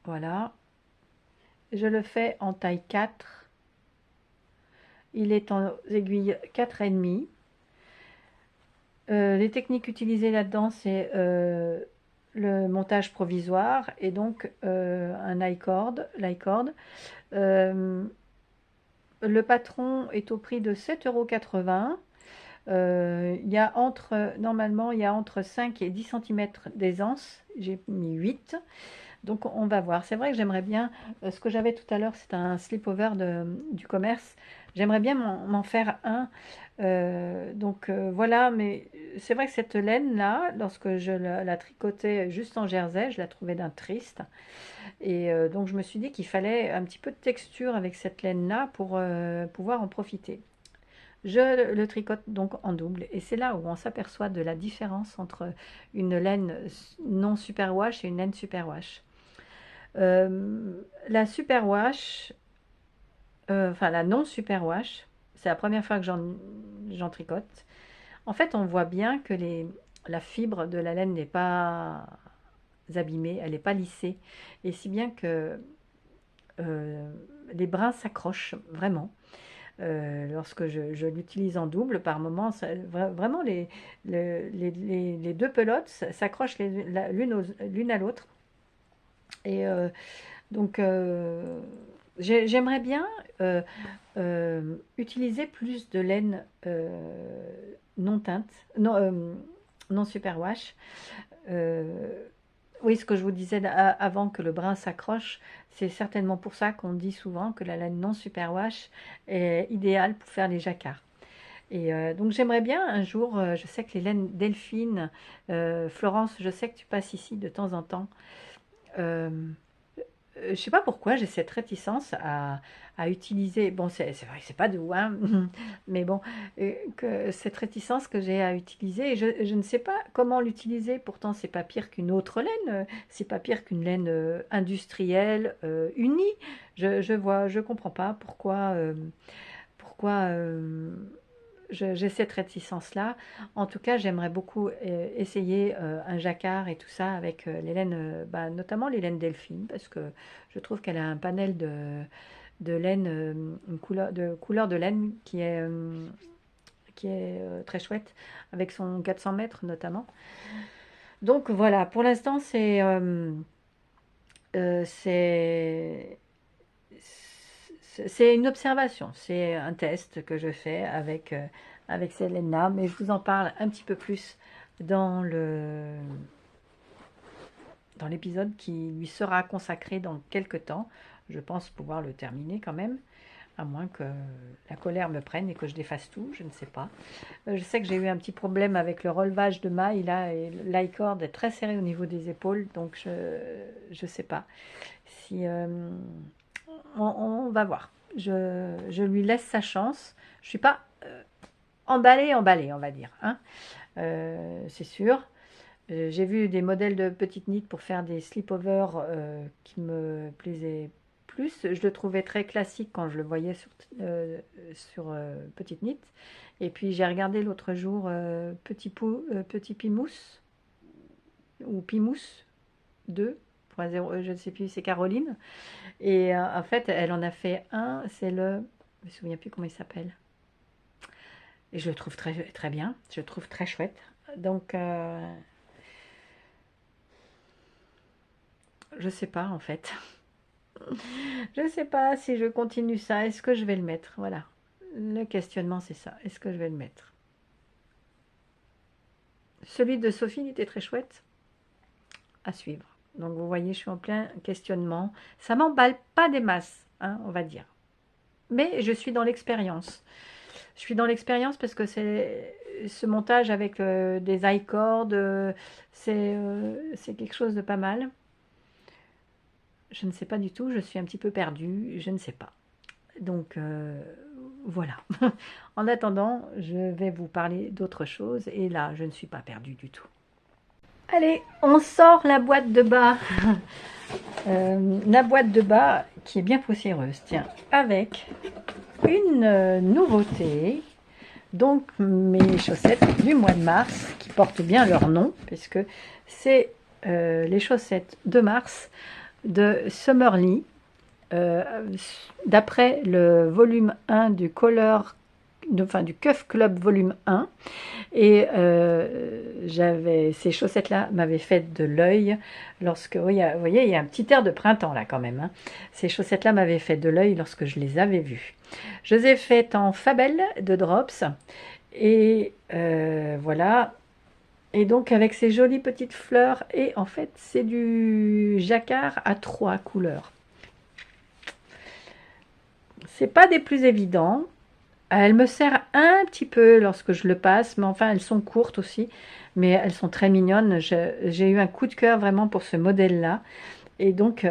Voilà. Je le fais en taille 4. Il est en aiguille 4,5. Les techniques utilisées là-dedans, c'est le montage provisoire et donc un i-cord. Le patron est au prix de 7,80 €. Normalement, il y a entre 5 et 10 cm d'aisance. J'ai mis 8. Donc, on va voir. C'est vrai que j'aimerais bien, ce que j'avais tout à l'heure, c'est un slip-over du commerce. J'aimerais bien m'en faire un. Voilà, mais c'est vrai que cette laine-là, lorsque je la tricotais juste en jersey, je la trouvais d'un triste. Et donc, je me suis dit qu'il fallait un petit peu de texture avec cette laine-là pour pouvoir en profiter. Je le tricote donc en double et c'est là où on s'aperçoit de la différence entre une laine non superwash et une laine superwash. La superwash, enfin la non superwash, c'est la première fois que j'en tricote. En fait, on voit bien que la fibre de la laine n'est pas abîmée, elle n'est pas lissée, et si bien que les brins s'accrochent vraiment. Lorsque je l'utilise en double, par moment, vraiment les deux pelotes s'accrochent l'une à l'autre. Et donc, j'aimerais bien utiliser plus de laine non teinte, non superwash. Oui, ce que je vous disais avant que le brin s'accroche, c'est certainement pour ça qu'on dit souvent que la laine non superwash est idéale pour faire les jacquards. Et donc j'aimerais bien un jour, je sais que les laines Delphine, Florence, je sais que tu passes ici de temps en temps. Euh, je sais pas pourquoi j'ai cette réticence à utiliser, bon c'est vrai que c'est pas doux, hein, mais bon, cette réticence que j'ai à utiliser, et je ne sais pas comment l'utiliser, pourtant c'est pas pire qu'une autre laine, c'est pas pire qu'une laine industrielle unie, je comprends pas pourquoi j'ai cette réticence-là. En tout cas, j'aimerais beaucoup essayer un jacquard et tout ça avec les laines, notamment les laines Delphine, parce que je trouve qu'elle a un panel de laine, une couleur de laine qui est très chouette, avec son 400 mètres notamment. Donc voilà, pour l'instant, c'est c'est une observation, c'est un test que je fais avec ces laines-là, mais je vous en parle un petit peu plus dans l'épisode qui lui sera consacré dans quelques temps. Je pense pouvoir le terminer quand même, à moins que la colère me prenne et que je défasse tout, je ne sais pas. Je sais que j'ai eu un petit problème avec le relevage de maille là, et l'i-cord est très serré au niveau des épaules, donc je sais pas si on va voir. Je lui laisse sa chance. Je suis pas emballée, on va dire, hein. C'est sûr. J'ai vu des modèles de petites nites pour faire des slip-over qui me plaisaient plus. Je le trouvais très classique quand je le voyais sur petite nite. Et puis j'ai regardé l'autre jour Petit Pimousse ou Pimousse 2.0, je ne sais plus, c'est Caroline. Et en fait, elle en a fait un, c'est je me souviens plus comment il s'appelle. Et je le trouve très, très bien, je le trouve très chouette. Donc, je sais pas en fait. Je sais pas si je continue ça. Est-ce que je vais le mettre? Voilà. Le questionnement, c'est ça. Est-ce que je vais le mettre? Celui de Sophie, il était très chouette. À suivre. Donc, vous voyez, je suis en plein questionnement. Ça m'emballe pas des masses, hein, on va dire. Mais je suis dans l'expérience. Je suis dans l'expérience parce que c'est ce montage avec des i-cords, c'est quelque chose de pas mal. Je ne sais pas du tout, je suis un petit peu perdue, je ne sais pas. Donc voilà. En attendant, je vais vous parler d'autre chose et là, je ne suis pas perdue du tout. Allez, on sort la boîte de bas. La boîte de bas qui est bien poussiéreuse, tiens, avec une nouveauté. Donc mes chaussettes du mois de mars, qui portent bien leur nom, puisque c'est les chaussettes de mars de Summerly, d'après le volume 1 du du Cuff Club volume 1. Et ces chaussettes-là m'avaient fait de l'œil lorsque, oui, vous voyez, il y a un petit air de printemps là quand même, hein. Ces chaussettes-là m'avaient fait de l'œil lorsque je les avais vues. Je les ai faites en Fabelle de Drops. Et voilà. Et donc avec ces jolies petites fleurs. Et en fait, c'est du jacquard à 3 couleurs. C'est pas des plus évidents. Elle me sert un petit peu lorsque je le passe, mais enfin elles sont courtes aussi, mais elles sont très mignonnes. J'ai eu un coup de cœur vraiment pour ce modèle-là, et donc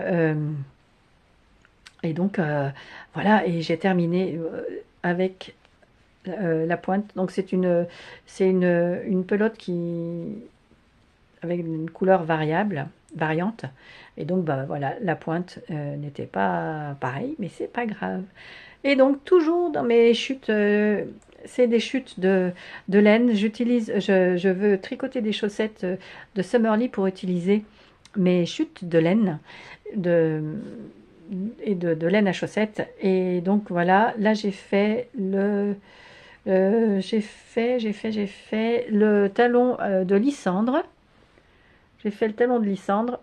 voilà, et j'ai terminé avec la pointe. Donc c'est une pelote avec une couleur variante, et donc bah voilà, la pointe n'était pas pareille, mais c'est pas grave. Et donc toujours dans mes chutes, c'est des chutes de laine. Je veux tricoter des chaussettes de Summerly pour utiliser mes chutes de laine et de laine à chaussettes. Et donc voilà, là j'ai fait j'ai fait le talon de Lysandre. J'ai fait le talon de Lysandre.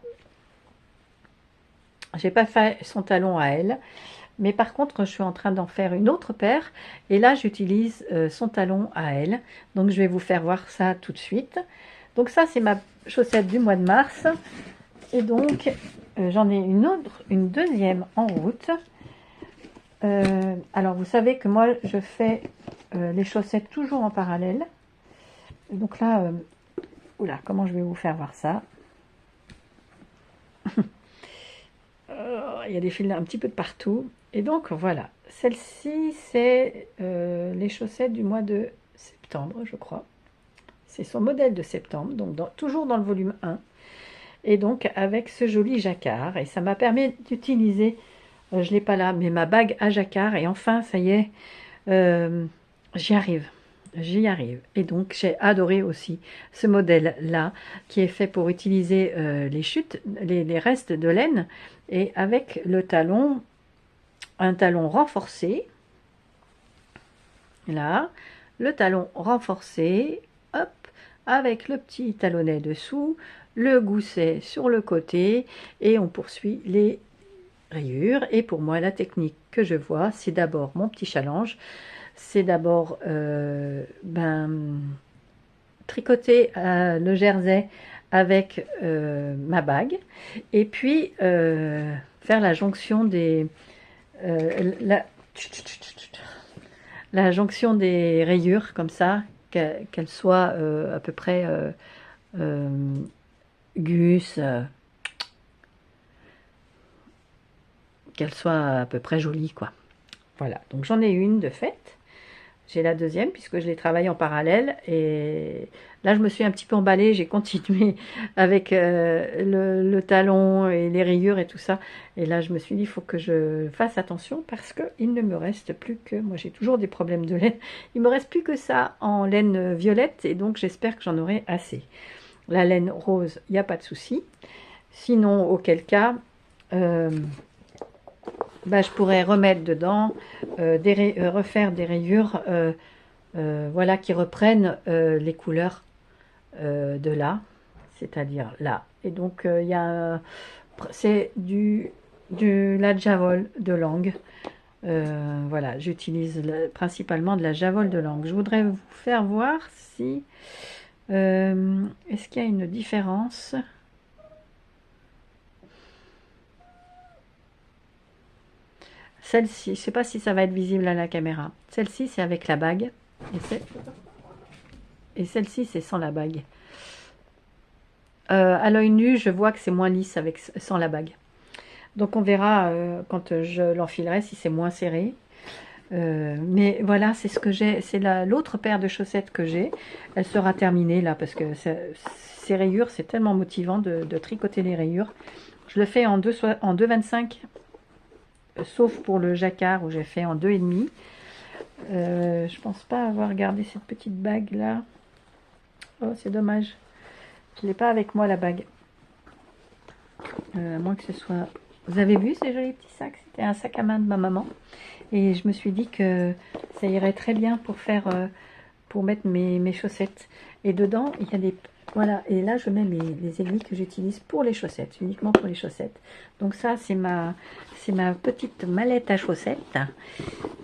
J'ai pas fait son talon à elle. Mais par contre, je suis en train d'en faire une autre paire. Et là, j'utilise son talon à elle. Donc, je vais vous faire voir ça tout de suite. Donc, ça, c'est ma chaussette du mois de mars. Et donc, j'en ai une deuxième en route. Alors, vous savez que moi, je fais les chaussettes toujours en parallèle. Donc là, oula, comment je vais vous faire voir ça? Il y a des fils un petit peu de partout. Et donc voilà, celle-ci c'est les chaussettes du mois de septembre, je crois. C'est son modèle de septembre, donc toujours dans le volume 1. Et donc avec ce joli jacquard. Et ça m'a permis d'utiliser, je ne l'ai pas là, mais ma bague à jacquard. Et enfin, ça y est, j'y arrive. J'y arrive. Et donc j'ai adoré aussi ce modèle-là, qui est fait pour utiliser les chutes, les restes de laine, et avec le talon, un talon renforcé, là, le talon renforcé, hop, avec le petit talonnet dessous, le gousset sur le côté, et on poursuit rayures. Et pour moi, la technique que je vois, c'est d'abord mon petit challenge. C'est d'abord tricoter le jersey avec ma bague. Et puis faire la jonction des... la jonction des rayures, comme ça, qu'elles soient à peu près gus, qu'elles soient à peu près jolies, quoi. Voilà, donc j'en ai une de faite. J'ai la deuxième puisque je les travaille en parallèle. Et là, je me suis un petit peu emballée. J'ai continué avec le talon et les rayures et tout ça. Et là, je me suis dit, il faut que je fasse attention parce qu'il ne me reste plus que... Moi, j'ai toujours des problèmes de laine. Il me reste plus que ça en laine violette. Et donc, j'espère que j'en aurai assez. La laine rose, il n'y a pas de souci. Sinon, auquel cas... je pourrais remettre dedans, refaire des rayures voilà, qui reprennent les couleurs de là, c'est-à-dire là. Et donc, c'est la javol de langue. Voilà, j'utilise principalement de la javol de langue. Je voudrais vous faire voir si... est-ce qu'il y a une différence ? Celle-ci, je ne sais pas si ça va être visible à la caméra. Celle-ci, c'est avec la bague. Et celle-ci, c'est sans la bague. À l'œil nu, je vois que c'est moins lisse sans la bague. Donc, on verra quand je l'enfilerai si c'est moins serré. Mais voilà, c'est ce que j'ai. C'est l'autre paire de chaussettes que j'ai. Elle sera terminée là parce que ces rayures, c'est tellement motivant de tricoter les rayures. Je le fais en 2,25. Sauf pour le jacquard où j'ai fait en 2,5. Je pense pas avoir gardé cette petite bague là. Oh, c'est dommage. Je l'ai pas avec moi la bague. À moins que ce soit... Vous avez vu ces jolis petits sacs? C'était un sac à main de ma maman. Et je me suis dit que ça irait très bien pour faire... pour mettre mes chaussettes. Et dedans, il y a des... Voilà, et là je mets les aiguilles que j'utilise pour les chaussettes, uniquement pour les chaussettes. Donc ça, c'est ma petite mallette à chaussettes.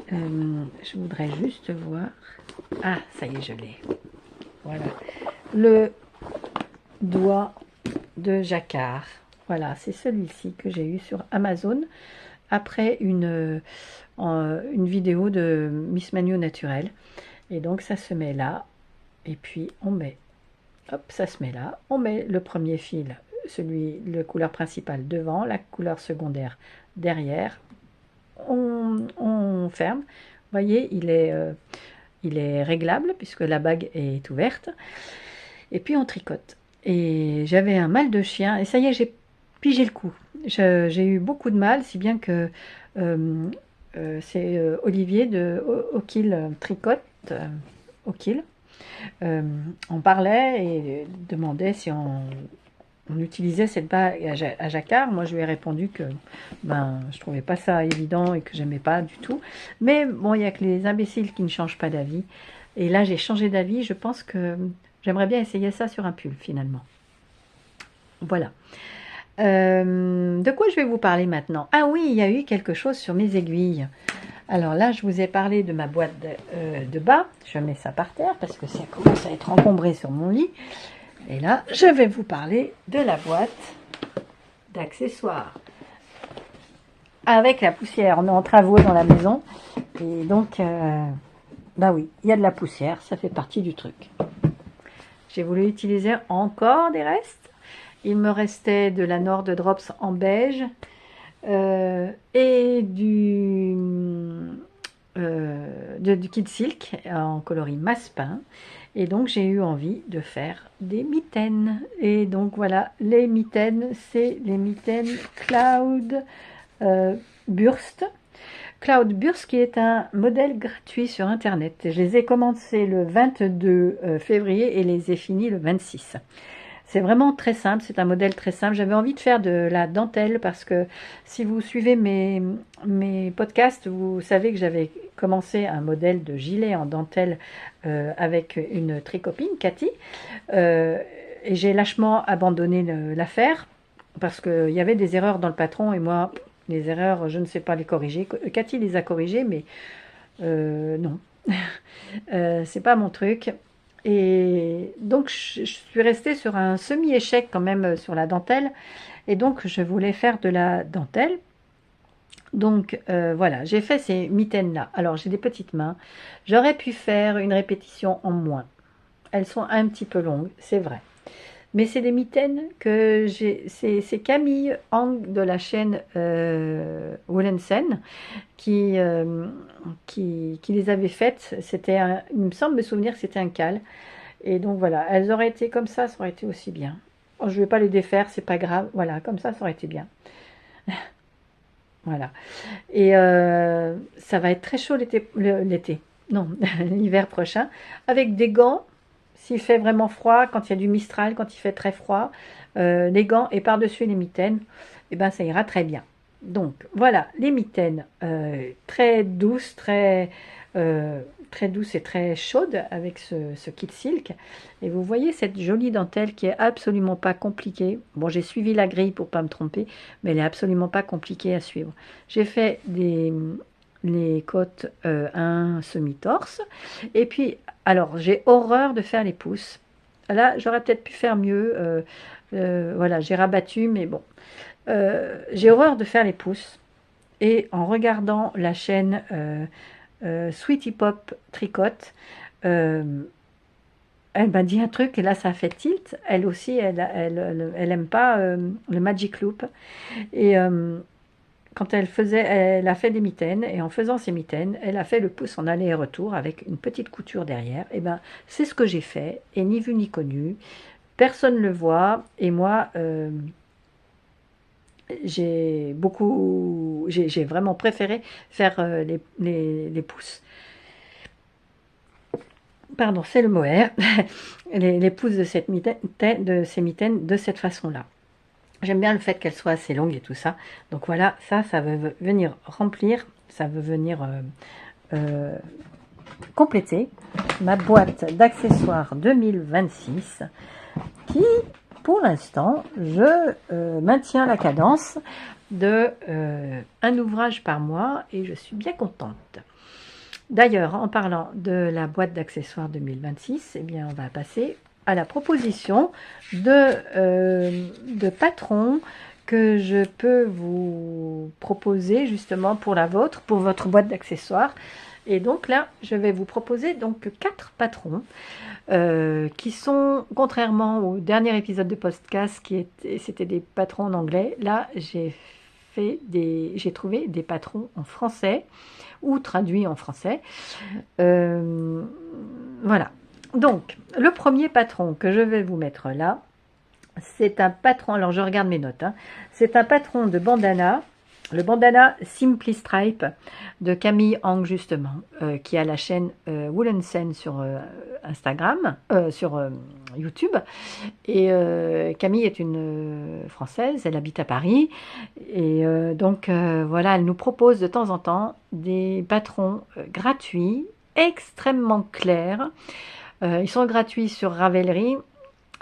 Je voudrais juste voir... Ah, ça y est, je l'ai. Voilà. Le doigt de jacquard. Voilà, c'est celui-ci que j'ai eu sur Amazon après une vidéo de Miss Manu Naturel. Et donc ça se met là. Et puis on met... Hop, ça se met là. On met le premier fil, le couleur principale devant, la couleur secondaire derrière. On ferme. Vous voyez, il est réglable puisque la bague est ouverte. Et puis on tricote. Et j'avais un mal de chien. Et ça y est, j'ai pigé le coup. J'ai eu beaucoup de mal, si bien que c'est Olivier de O'Kill Tricote. O'Kill. On parlait et demandait si on utilisait cette bague à jacquard. Moi, je lui ai répondu que je trouvais pas ça évident et que j'aimais pas du tout. Mais bon, il y a que les imbéciles qui ne changent pas d'avis. Et là, j'ai changé d'avis. Je pense que j'aimerais bien essayer ça sur un pull, finalement. Voilà. De quoi je vais vous parler maintenant? Ah oui, il y a eu quelque chose sur mes aiguilles. Alors là, je vous ai parlé de ma boîte de bas. Je mets ça par terre parce que ça commence à être encombré sur mon lit. Et là, je vais vous parler de la boîte d'accessoires. Avec la poussière, on est en travaux dans la maison. Et donc, oui, il y a de la poussière, ça fait partie du truc. J'ai voulu utiliser encore des restes. Il me restait de la Nord Drops en beige. Et du Kid Silk en coloris Massepain. Et donc j'ai eu envie de faire des mitaines. Et donc voilà, les mitaines, c'est les mitaines Cloud Burst. Cloud Burst qui est un modèle gratuit sur internet. Je les ai commencés le 22 février et les ai finis le 26. C'est vraiment très simple, c'est un modèle très simple. J'avais envie de faire de la dentelle parce que si vous suivez mes podcasts, vous savez que j'avais commencé un modèle de gilet en dentelle avec une tricopine, Cathy. Et j'ai lâchement abandonné l'affaire parce qu'il y avait des erreurs dans le patron et moi, Les erreurs, je ne sais pas les corriger. Cathy les a corrigées, mais non. C'est pas mon truc. Et donc, je suis restée sur un semi-échec quand même sur la dentelle. Et donc, je voulais faire de la dentelle. Donc, voilà, j'ai fait ces mitaines-là. Alors, j'ai des petites mains. J'aurais pu faire une répétition en moins. Elles sont un petit peu longues, c'est vrai. Mais c'est des mitaines que j'ai. C'est Camille Hang de la chaîne Wolensen qui les avait faites. Il me semble me souvenir que c'était un cal. Et donc voilà, elles auraient été comme ça aurait été aussi bien. Oh, je ne vais pas les défaire, c'est pas grave. Voilà, comme ça aurait été bien. Voilà. Et ça va être très chaud l'été. Non, l'hiver prochain. Avec des gants, s'il fait vraiment froid, quand il y a du Mistral, quand il fait très froid, les gants et par-dessus les mitaines, et ben ça ira très bien. Donc voilà, les mitaines très douces, très douces et très chaudes avec ce kit silk. Et vous voyez cette jolie dentelle qui est absolument pas compliquée. Bon, j'ai suivi la grille pour pas me tromper, mais elle est absolument pas compliquée à suivre. J'ai fait les côtes un semi-torse. Et puis, alors, j'ai horreur de faire les pouces. Là, j'aurais peut-être pu faire mieux. Voilà, j'ai rabattu, mais bon. J'ai horreur de faire les pouces. Et en regardant la chaîne Sweetie Pop Tricote, elle m'a dit un truc, et là, ça a fait tilt. Elle aussi, elle aime pas le Magic Loop. Et quand elle a fait des mitaines, et en faisant ses mitaines, elle a fait le pouce en aller et retour avec une petite couture derrière. Et ben, c'est ce que j'ai fait, et ni vu ni connu. Personne ne le voit, et moi, j'ai vraiment préféré faire les pouces. Pardon, c'est le mohair. les pouces de ces mitaines de cette façon-là. J'aime bien le fait qu'elles soient assez longues et tout ça. Donc voilà, ça va venir remplir, ça va venir compléter ma boîte d'accessoires 2026 qui, pour l'instant, je maintiens la cadence de un ouvrage par mois et je suis bien contente. D'ailleurs, en parlant de la boîte d'accessoires 2026, eh bien, on va passer à la proposition de patrons que je peux vous proposer justement pour pour votre boîte d'accessoires. Et donc là, je vais vous proposer donc 4 patrons qui sont, contrairement au dernier épisode de podcast c'était des patrons en anglais, là j'ai trouvé des patrons en français ou traduits en français. Voilà. Donc, le premier patron que je vais vous mettre là, c'est un patron, alors je regarde mes notes, hein, c'est un patron de bandana, le bandana Simply Stripe de Camille Hang justement, qui a la chaîne Wolensen sur Instagram, sur YouTube. Et Camille est une Française, elle habite à Paris. Et donc voilà, elle nous propose de temps en temps des patrons gratuits, extrêmement clairs. Ils sont gratuits sur Ravelry.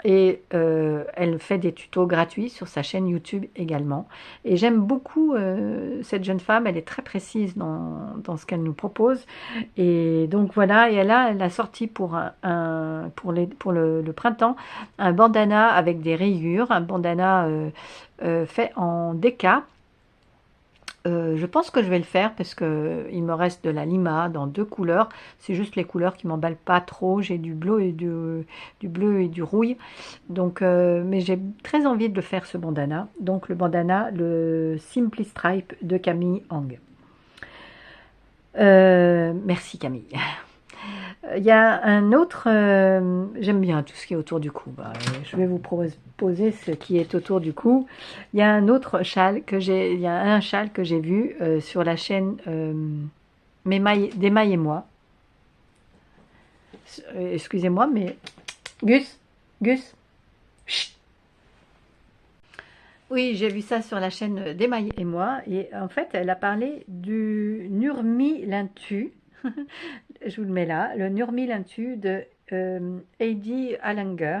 Et elle fait des tutos gratuits sur sa chaîne YouTube également. Et j'aime beaucoup cette jeune femme, elle est très précise dans ce qu'elle nous propose. Et donc voilà, et elle a sorti pour le printemps un bandana avec des rayures, un bandana fait en déca. Je pense que je vais le faire parce que il me reste de la lima dans 2 couleurs. C'est juste les couleurs qui m'emballent pas trop. J'ai du bleu et du bleu et du rouille. Donc, mais j'ai très envie de le faire ce bandana. Donc le bandana, le Simply Stripe de Camille Hang. Merci Camille. Il y a un autre, j'aime bien tout ce qui est autour du cou. Je vais vous proposer ce qui est autour du cou. Il y a un autre châle il y a un châle que j'ai vu sur la chaîne des mailles et moi. Excusez-moi, mais Gus, chut. Oui, j'ai vu ça sur la chaîne des mailles et moi, et en fait, elle a parlé du Nurmi-Lintu. Je vous le mets là, le Nurmi-Lintu de Heidi Allanger,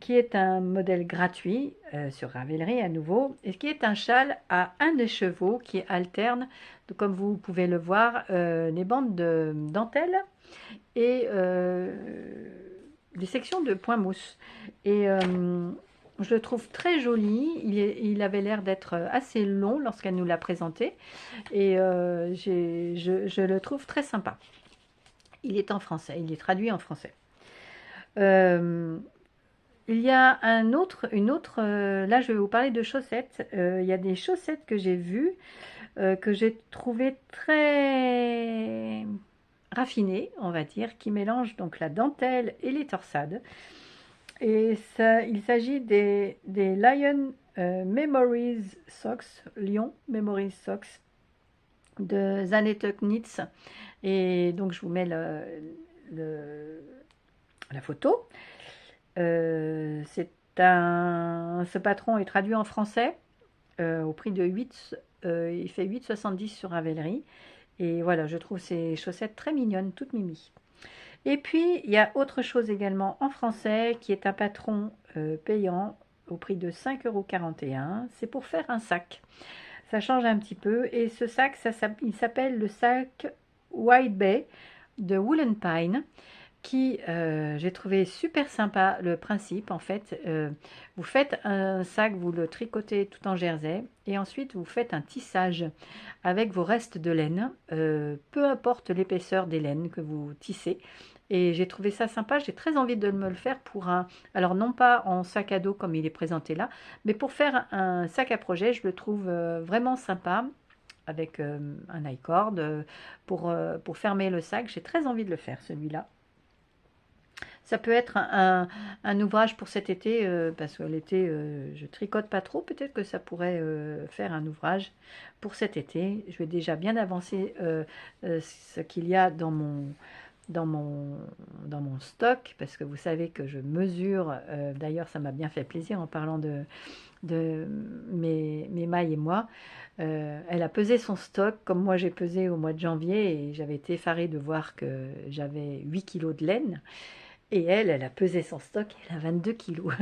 qui est un modèle gratuit sur Ravelry à nouveau, et qui est un châle à un des chevaux qui alterne, comme vous pouvez le voir, les bandes de dentelle et des sections de point mousse. Et je le trouve très joli. Il avait l'air d'être assez long lorsqu'elle nous l'a présenté. Et je le trouve très sympa. Il est en français, il est traduit en français. Il y a là je vais vous parler de chaussettes. Il y a des chaussettes que j'ai vues, que j'ai trouvées très raffinées, on va dire, qui mélangent donc la dentelle et les torsades. Et ça, il s'agit des Lion Memories Socks, Lion Memories Socks de Zanetuck Knits. Et donc je vous mets la photo. Ce patron est traduit en français au prix de 8, il fait 8,70 sur Ravelry. Et voilà, je trouve ces chaussettes très mignonnes, toutes mimi. Et puis, il y a autre chose également en français qui est un patron payant au prix de 5,41 €. C'est pour faire un sac. Ça change un petit peu. Et ce sac, il s'appelle le sac White Bay de Woolen Pine, qui j'ai trouvé super sympa le principe. En fait, vous faites un sac, vous le tricotez tout en jersey, et ensuite vous faites un tissage avec vos restes de laine, peu importe l'épaisseur des laines que vous tissez. Et j'ai trouvé ça sympa, j'ai très envie de me le faire pour alors non pas en sac à dos comme il est présenté là, mais pour faire un sac à projet, je le trouve vraiment sympa, avec un i-cord pour fermer le sac. J'ai très envie de le faire, celui-là. Ça peut être un ouvrage pour cet été, parce que l'été, je tricote pas trop. Peut-être que ça pourrait faire un ouvrage pour cet été. Je vais déjà bien avancer ce qu'il y a dans mon stock, parce que vous savez que je mesure. D'ailleurs, ça m'a bien fait plaisir en parlant de mes mailles et moi. Elle a pesé son stock comme moi j'ai pesé au mois de janvier, et j'avais été effarée de voir que j'avais 8 kilos de laine. Et elle a pesé son stock, elle a 22 kilos.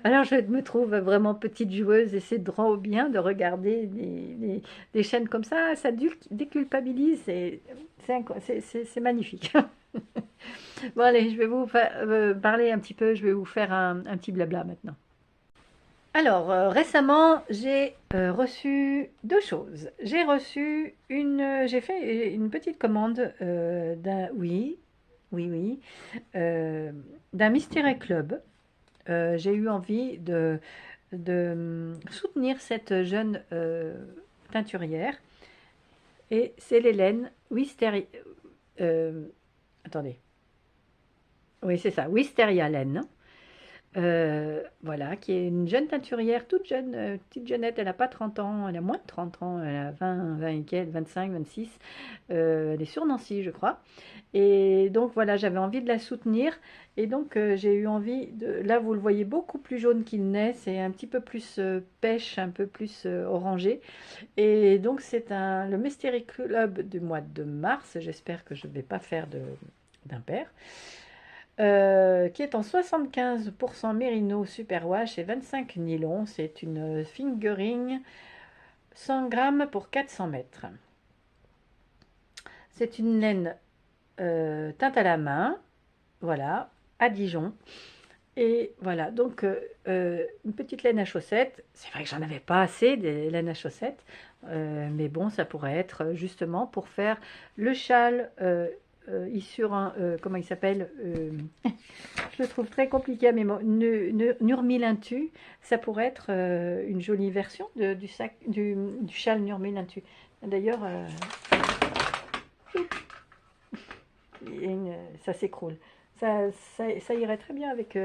Alors je me trouve vraiment petite joueuse, et c'est drôle bien de regarder des chaînes comme ça déculpabilise, c'est magnifique. Bon allez, je vais vous parler un petit peu, je vais vous faire un petit blabla maintenant. Alors, récemment, j'ai reçu deux choses. J'ai fait une petite commande oui, d'un Mystery Club. J'ai eu envie de soutenir cette jeune teinturière. Et c'est l'Hélène Wisteria. Attendez. Oui, c'est ça, Wisteria Laine. Voilà, qui est une jeune teinturière, toute jeune, petite jeunette. Elle n'a pas 30 ans, elle a moins de 30 ans, elle a 20 et quelques, 25, 26. Elle est sur Nancy, je crois. Et donc voilà, j'avais envie de la soutenir. Et donc j'ai eu envie Là, vous le voyez beaucoup plus jaune qu'il n'est, c'est un petit peu plus pêche, un peu plus orangé. Et donc c'est le Mystery Club du mois de mars. J'espère que je ne vais pas faire d'impair. Qui est en 75% mérino superwash et 25 nylon. C'est une fingering 100 grammes pour 400 mètres. C'est une laine teinte à la main, voilà, à Dijon. Et voilà, donc une petite laine à chaussettes. C'est vrai que j'en avais pas assez des laines à chaussettes, mais bon, ça pourrait être justement pour faire le châle sur comment il s'appelle, je le trouve très compliqué à mémoire, Nurmilintu. Ça pourrait être une jolie version du châle Nurmilintu. D'ailleurs, ça s'écroule. Ça irait très bien avec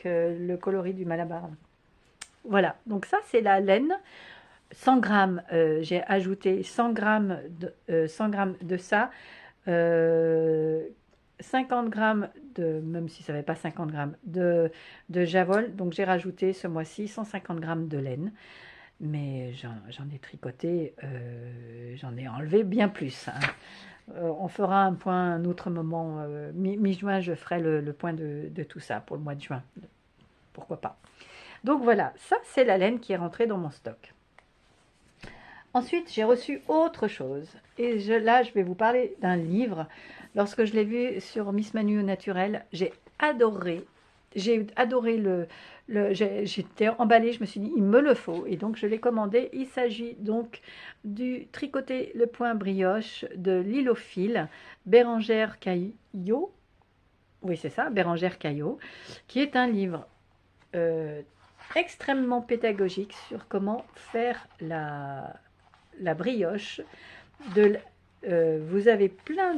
le coloris du Malabar. Voilà, donc ça c'est la laine. 100 grammes, j'ai ajouté 100 grammes de ça. 50 grammes même si ça n'avait pas 50 grammes, de Javol. Donc j'ai rajouté ce mois-ci 150 grammes de laine. mais j'en ai tricoté, j'en ai enlevé bien plus, hein. On fera un point un autre moment, mi-juin, je ferai le point de tout ça pour le mois de juin, pourquoi pas. Donc voilà, ça c'est la laine qui est rentrée dans mon stock. Ensuite, j'ai reçu autre chose. Et là, je vais vous parler d'un livre. Lorsque je l'ai vu sur Miss Manu au naturel, j'ai adoré. J'ai adoré j'étais emballée, je me suis dit, il me le faut. Et donc, je l'ai commandé. Il s'agit donc du Tricoter le point brioche de l'île au fil, Bérangère Caillot. Oui, c'est ça, Bérangère Caillot, qui est un livre extrêmement pédagogique sur comment faire la brioche. Vous avez plein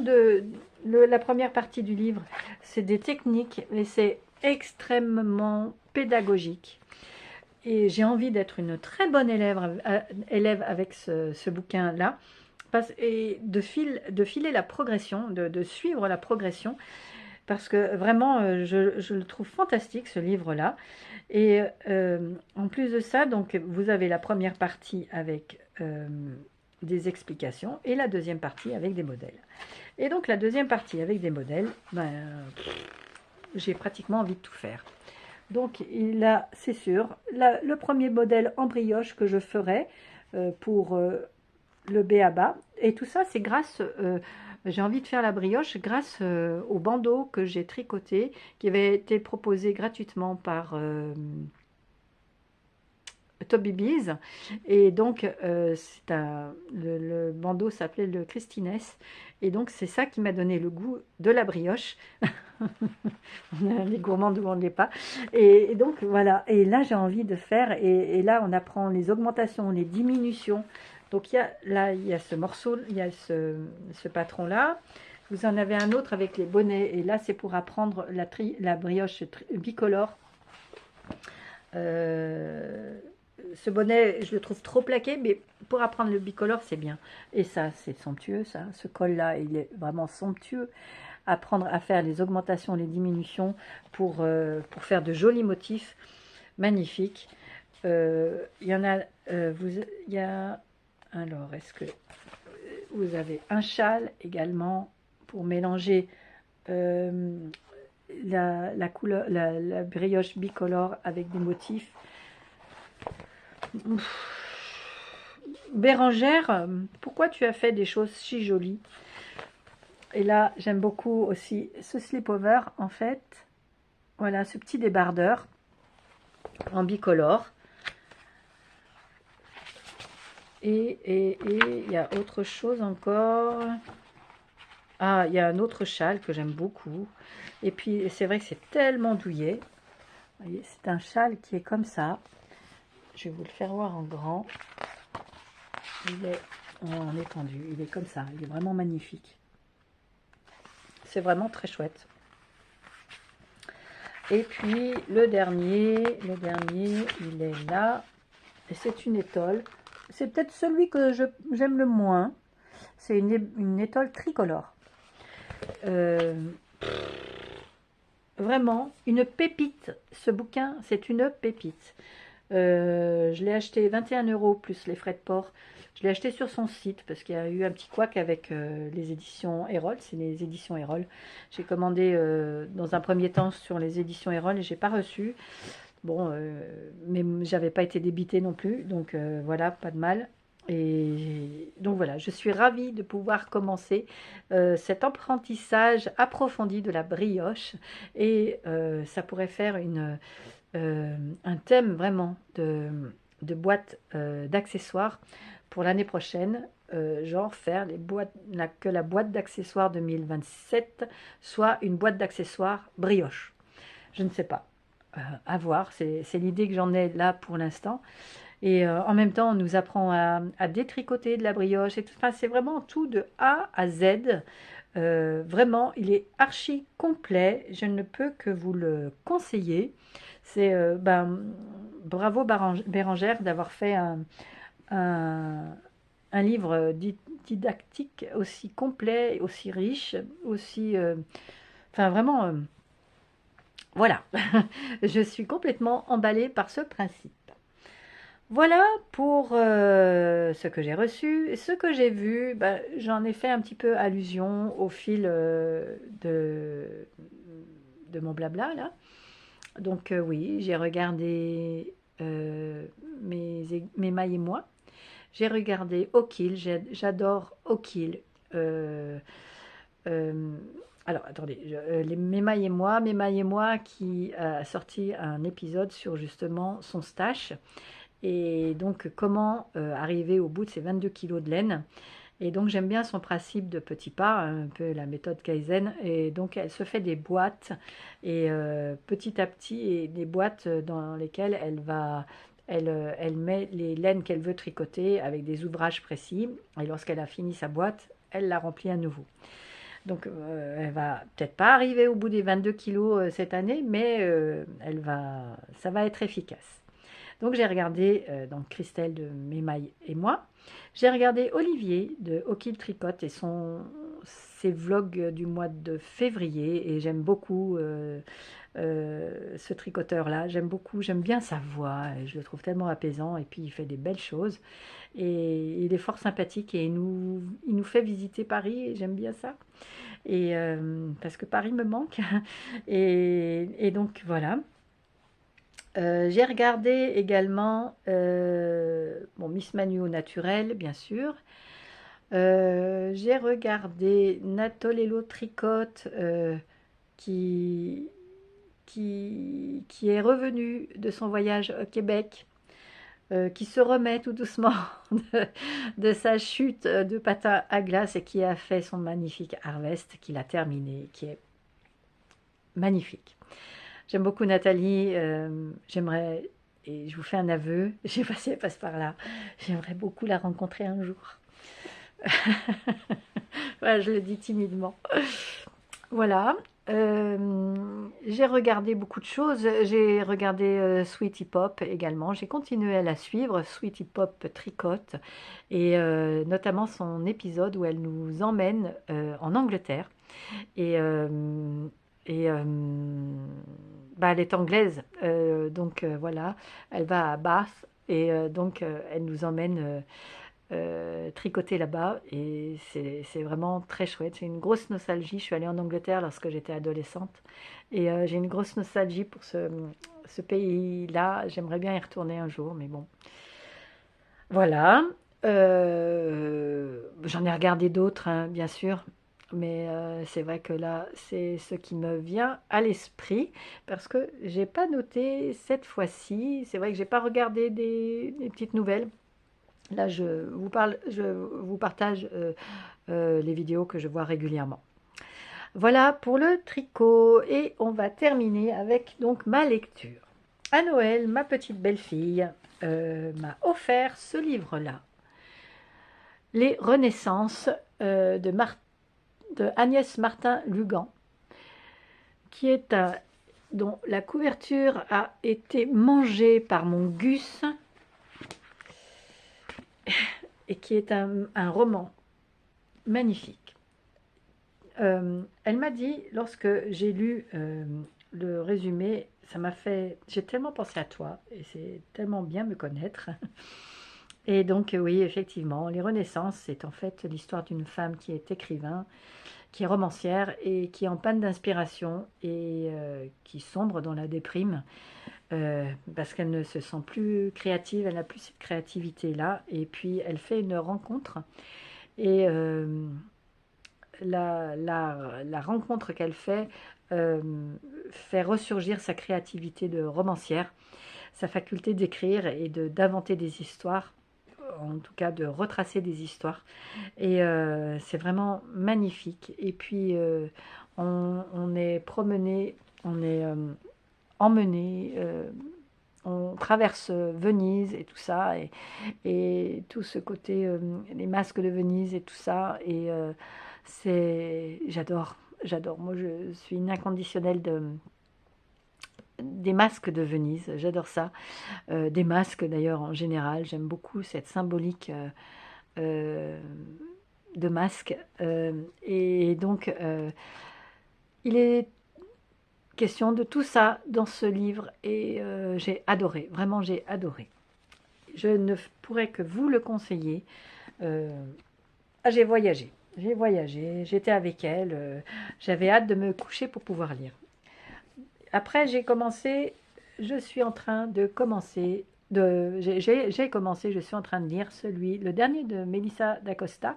la première partie du livre, c'est des techniques, mais c'est extrêmement pédagogique. Et j'ai envie d'être une très bonne élève avec ce bouquin-là, et de filer la progression, de suivre la progression, parce que vraiment, je le trouve fantastique, ce livre-là. Et en plus de ça, donc, vous avez la première partie avec des explications et la deuxième partie avec des modèles. Et donc, la deuxième partie avec des modèles, ben, j'ai pratiquement envie de tout faire. Donc, là, c'est sûr, le premier modèle en brioche que je ferai pour le B.A.B.A. Et tout ça, c'est grâce... j'ai envie de faire la brioche grâce au bandeau que j'ai tricoté, qui avait été proposé gratuitement par Toby Bees. Et donc, le bandeau s'appelait le Christines. Et donc, c'est ça qui m'a donné le goût de la brioche. On est gourmand d'où on ne l'est pas. Et donc, voilà. Et là, j'ai envie de faire. Et là, on apprend les augmentations, les diminutions. Donc, il y a ce morceau, il y a ce patron-là. Vous en avez un autre avec les bonnets. Et là, c'est pour apprendre la brioche bicolore. Ce bonnet, je le trouve trop plaqué, mais pour apprendre le bicolore, c'est bien. Et ça, c'est somptueux, ça. Ce col-là, il est vraiment somptueux. Apprendre à faire les augmentations, les diminutions pour faire de jolis motifs magnifiques. Il y en a, il y a, alors, est-ce que vous avez un châle également pour mélanger la couleur, la brioche bicolore avec des motifs. Bérangère, pourquoi tu as fait des choses si jolies? Et là, j'aime beaucoup aussi ce slip-over, en fait. Voilà, ce petit débardeur en bicolore. Et il y a autre chose encore. Ah, il y a un autre châle que j'aime beaucoup. Et puis, c'est vrai que c'est tellement douillet. Vous voyez, c'est un châle qui est comme ça. Je vais vous le faire voir en grand. Il est en étendu. Il est comme ça. Il est vraiment magnifique. C'est vraiment très chouette. Et puis, le dernier, il est là. Et c'est une étole. C'est peut-être celui que j'aime le moins. C'est une étole tricolore. Vraiment, une pépite. Ce bouquin, c'est une pépite. Je l'ai acheté 21 € plus les frais de port. Je l'ai acheté sur son site parce qu'il y a eu un petit couac avec les éditions Erol. C'est les éditions Erol. J'ai commandé dans un premier temps sur les éditions Erol et j'ai pas reçu. Bon, mais j'avais pas été débitée non plus. Donc voilà, pas de mal. Et donc voilà, je suis ravie de pouvoir commencer cet apprentissage approfondi de la brioche. Et ça pourrait faire un thème vraiment de boîte d'accessoires pour l'année prochaine, genre faire les boîtes, que la boîte d'accessoires 2027 soit une boîte d'accessoires brioche. Je ne sais pas, à voir, c'est l'idée que j'en ai là pour l'instant. Et en même temps, on nous apprend à détricoter de la brioche. Enfin, c'est vraiment tout de A à Z. Vraiment, il est archi complet. Je ne peux que vous le conseiller. C'est bravo Bérangère d'avoir fait un livre didactique aussi complet, aussi riche, aussi... enfin vraiment, voilà. Je suis complètement emballée par ce principe. Voilà pour ce que j'ai reçu. Ce que j'ai vu, bah, j'en ai fait un petit peu allusion au fil de mon blabla là. Donc oui, j'ai regardé euh, mes mailles et moi. J'ai regardé Okil, j'adore Okil. Euh, euh, alors attendez, mes mailles et moi qui a sorti un épisode sur justement son stash. Et donc, comment arriver au bout de ces 22 kilos de laine. Et donc, j'aime bien son principe de petits pas, un peu la méthode Kaizen. Et donc, elle se fait des boîtes, et petit à petit, et des boîtes dans lesquelles elle met les laines qu'elle veut tricoter avec des ouvrages précis. Et lorsqu'elle a fini sa boîte, elle la remplit à nouveau. Donc, elle va peut-être pas arriver au bout des 22 kilos cette année, mais ça va être efficace. Donc j'ai regardé donc Christelle de Mémaille et moi. J'ai regardé Olivier de Okil Tricote et ses vlogs du mois de février. Et j'aime beaucoup ce tricoteur-là. J'aime beaucoup, j'aime bien sa voix. Je le trouve tellement apaisant et puis il fait des belles choses. Et il est fort sympathique et il nous fait visiter Paris et j'aime bien ça. Et parce que Paris me manque. Et donc voilà. J'ai regardé également bon, Miss Manu au naturel, bien sûr. J'ai regardé Natolelo Tricotte qui, qui est revenu de son voyage au Québec, qui se remet tout doucement de sa chute de patin à glace et qui a fait son magnifique harvest, qu'il a terminé, qui est magnifique. J'aime beaucoup Nathalie. J'aimerais, et je vous fais un aveu, je sais pas si elle passe par là, j'aimerais beaucoup la rencontrer un jour. Voilà, je le dis timidement. Voilà. J'ai regardé beaucoup de choses. J'ai regardé Sweetie Pop également. J'ai continué à la suivre, Sweetie Pop tricote, et notamment son épisode où elle nous emmène en Angleterre. Et, et bah, elle est anglaise, donc voilà, elle va à Bath et donc elle nous emmène tricoter là-bas et c'est vraiment très chouette. C'est une grosse nostalgie. Je suis allée en Angleterre lorsque j'étais adolescente et j'ai une grosse nostalgie pour ce pays-là. J'aimerais bien y retourner un jour, mais bon. Voilà. J'en ai regardé d'autres, hein, bien sûr. Mais c'est vrai que là, c'est ce qui me vient à l'esprit parce que j'ai pas noté cette fois-ci. C'est vrai que j'ai pas regardé des petites nouvelles. Là, je vous partage les vidéos que je vois régulièrement. Voilà pour le tricot et on va terminer avec donc ma lecture. À Noël, ma petite belle-fille m'a offert ce livre-là, Les Renaissances de Agnès Martin-Lugan, qui est dont la couverture a été mangée par mon Gus et qui est un roman magnifique. Elle m'a dit, lorsque j'ai lu le résumé, ça m'a fait, j'ai tellement pensé à toi et c'est tellement bien me connaître. Et donc oui, effectivement, les Renaissances, c'est en fait l'histoire d'une femme qui est écrivain, qui est romancière et qui est en panne d'inspiration et qui sombre dans la déprime parce qu'elle ne se sent plus créative, elle n'a plus cette créativité-là. Et puis elle fait une rencontre et la rencontre qu'elle euh, fait ressurgir sa créativité de romancière, sa faculté d'écrire et d'inventer des histoires, en tout cas de retracer des histoires. Et c'est vraiment magnifique. Et puis on est promené, on est emmené, on traverse Venise et tout ça, et tout ce côté, les masques de Venise et tout ça. Et j'adore. Moi, je suis une inconditionnelle des masques de Venise. J'adore ça. Des masques d'ailleurs en général. J'aime beaucoup cette symbolique euh, de masques. Et donc, il est question de tout ça dans ce livre et j'ai adoré. Vraiment, j'ai adoré. je ne pourrais que vous le conseiller. J'ai voyagé. J'ai voyagé, j'étais avec elle, j'avais hâte de me coucher pour pouvoir lire. Après, j'ai commencé, je suis en train de commencer, j'ai commencé, je suis en train de lire le dernier de Melissa d'Acosta.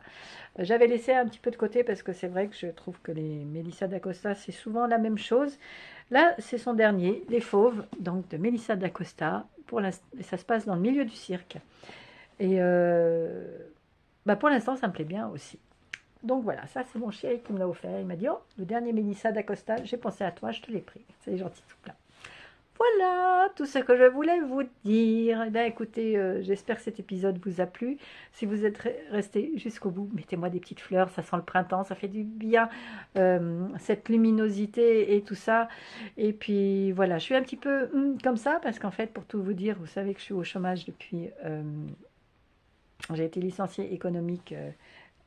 J'avais laissé un petit peu de côté parce que c'est vrai que je trouve que les Melissa d'Acosta, c'est souvent la même chose. Là, c'est son dernier, Les Fauves, donc de Melissa d'Acosta. Ça se passe dans le milieu du cirque. Et pour l'instant, ça me plaît bien aussi. Donc voilà, ça c'est mon chéri qui me l'a offert. Il m'a dit, oh, le dernier Mélissa d'Acosta, j'ai pensé à toi, je te l'ai pris. C'est gentil tout plein. Voilà, tout ce que je voulais vous dire. Eh bien, écoutez, j'espère que cet épisode vous a plu. Si vous êtes resté jusqu'au bout, mettez-moi des petites fleurs, ça sent le printemps, ça fait du bien, cette luminosité et tout ça. Et puis voilà, je suis un petit peu comme ça, parce qu'en fait, pour tout vous dire, vous savez que je suis au chômage depuis... j'ai été licenciée économique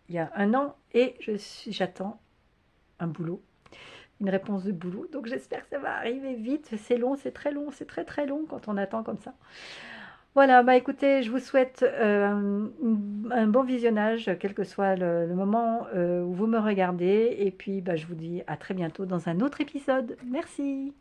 il y a 1 an et j'attends un boulot, une réponse de boulot. Donc j'espère que ça va arriver vite. C'est long, c'est très long, c'est très très long quand on attend comme ça. Voilà, écoutez, je vous souhaite un bon visionnage, quel que soit le moment où vous me regardez. Et puis je vous dis à très bientôt dans un autre épisode. Merci.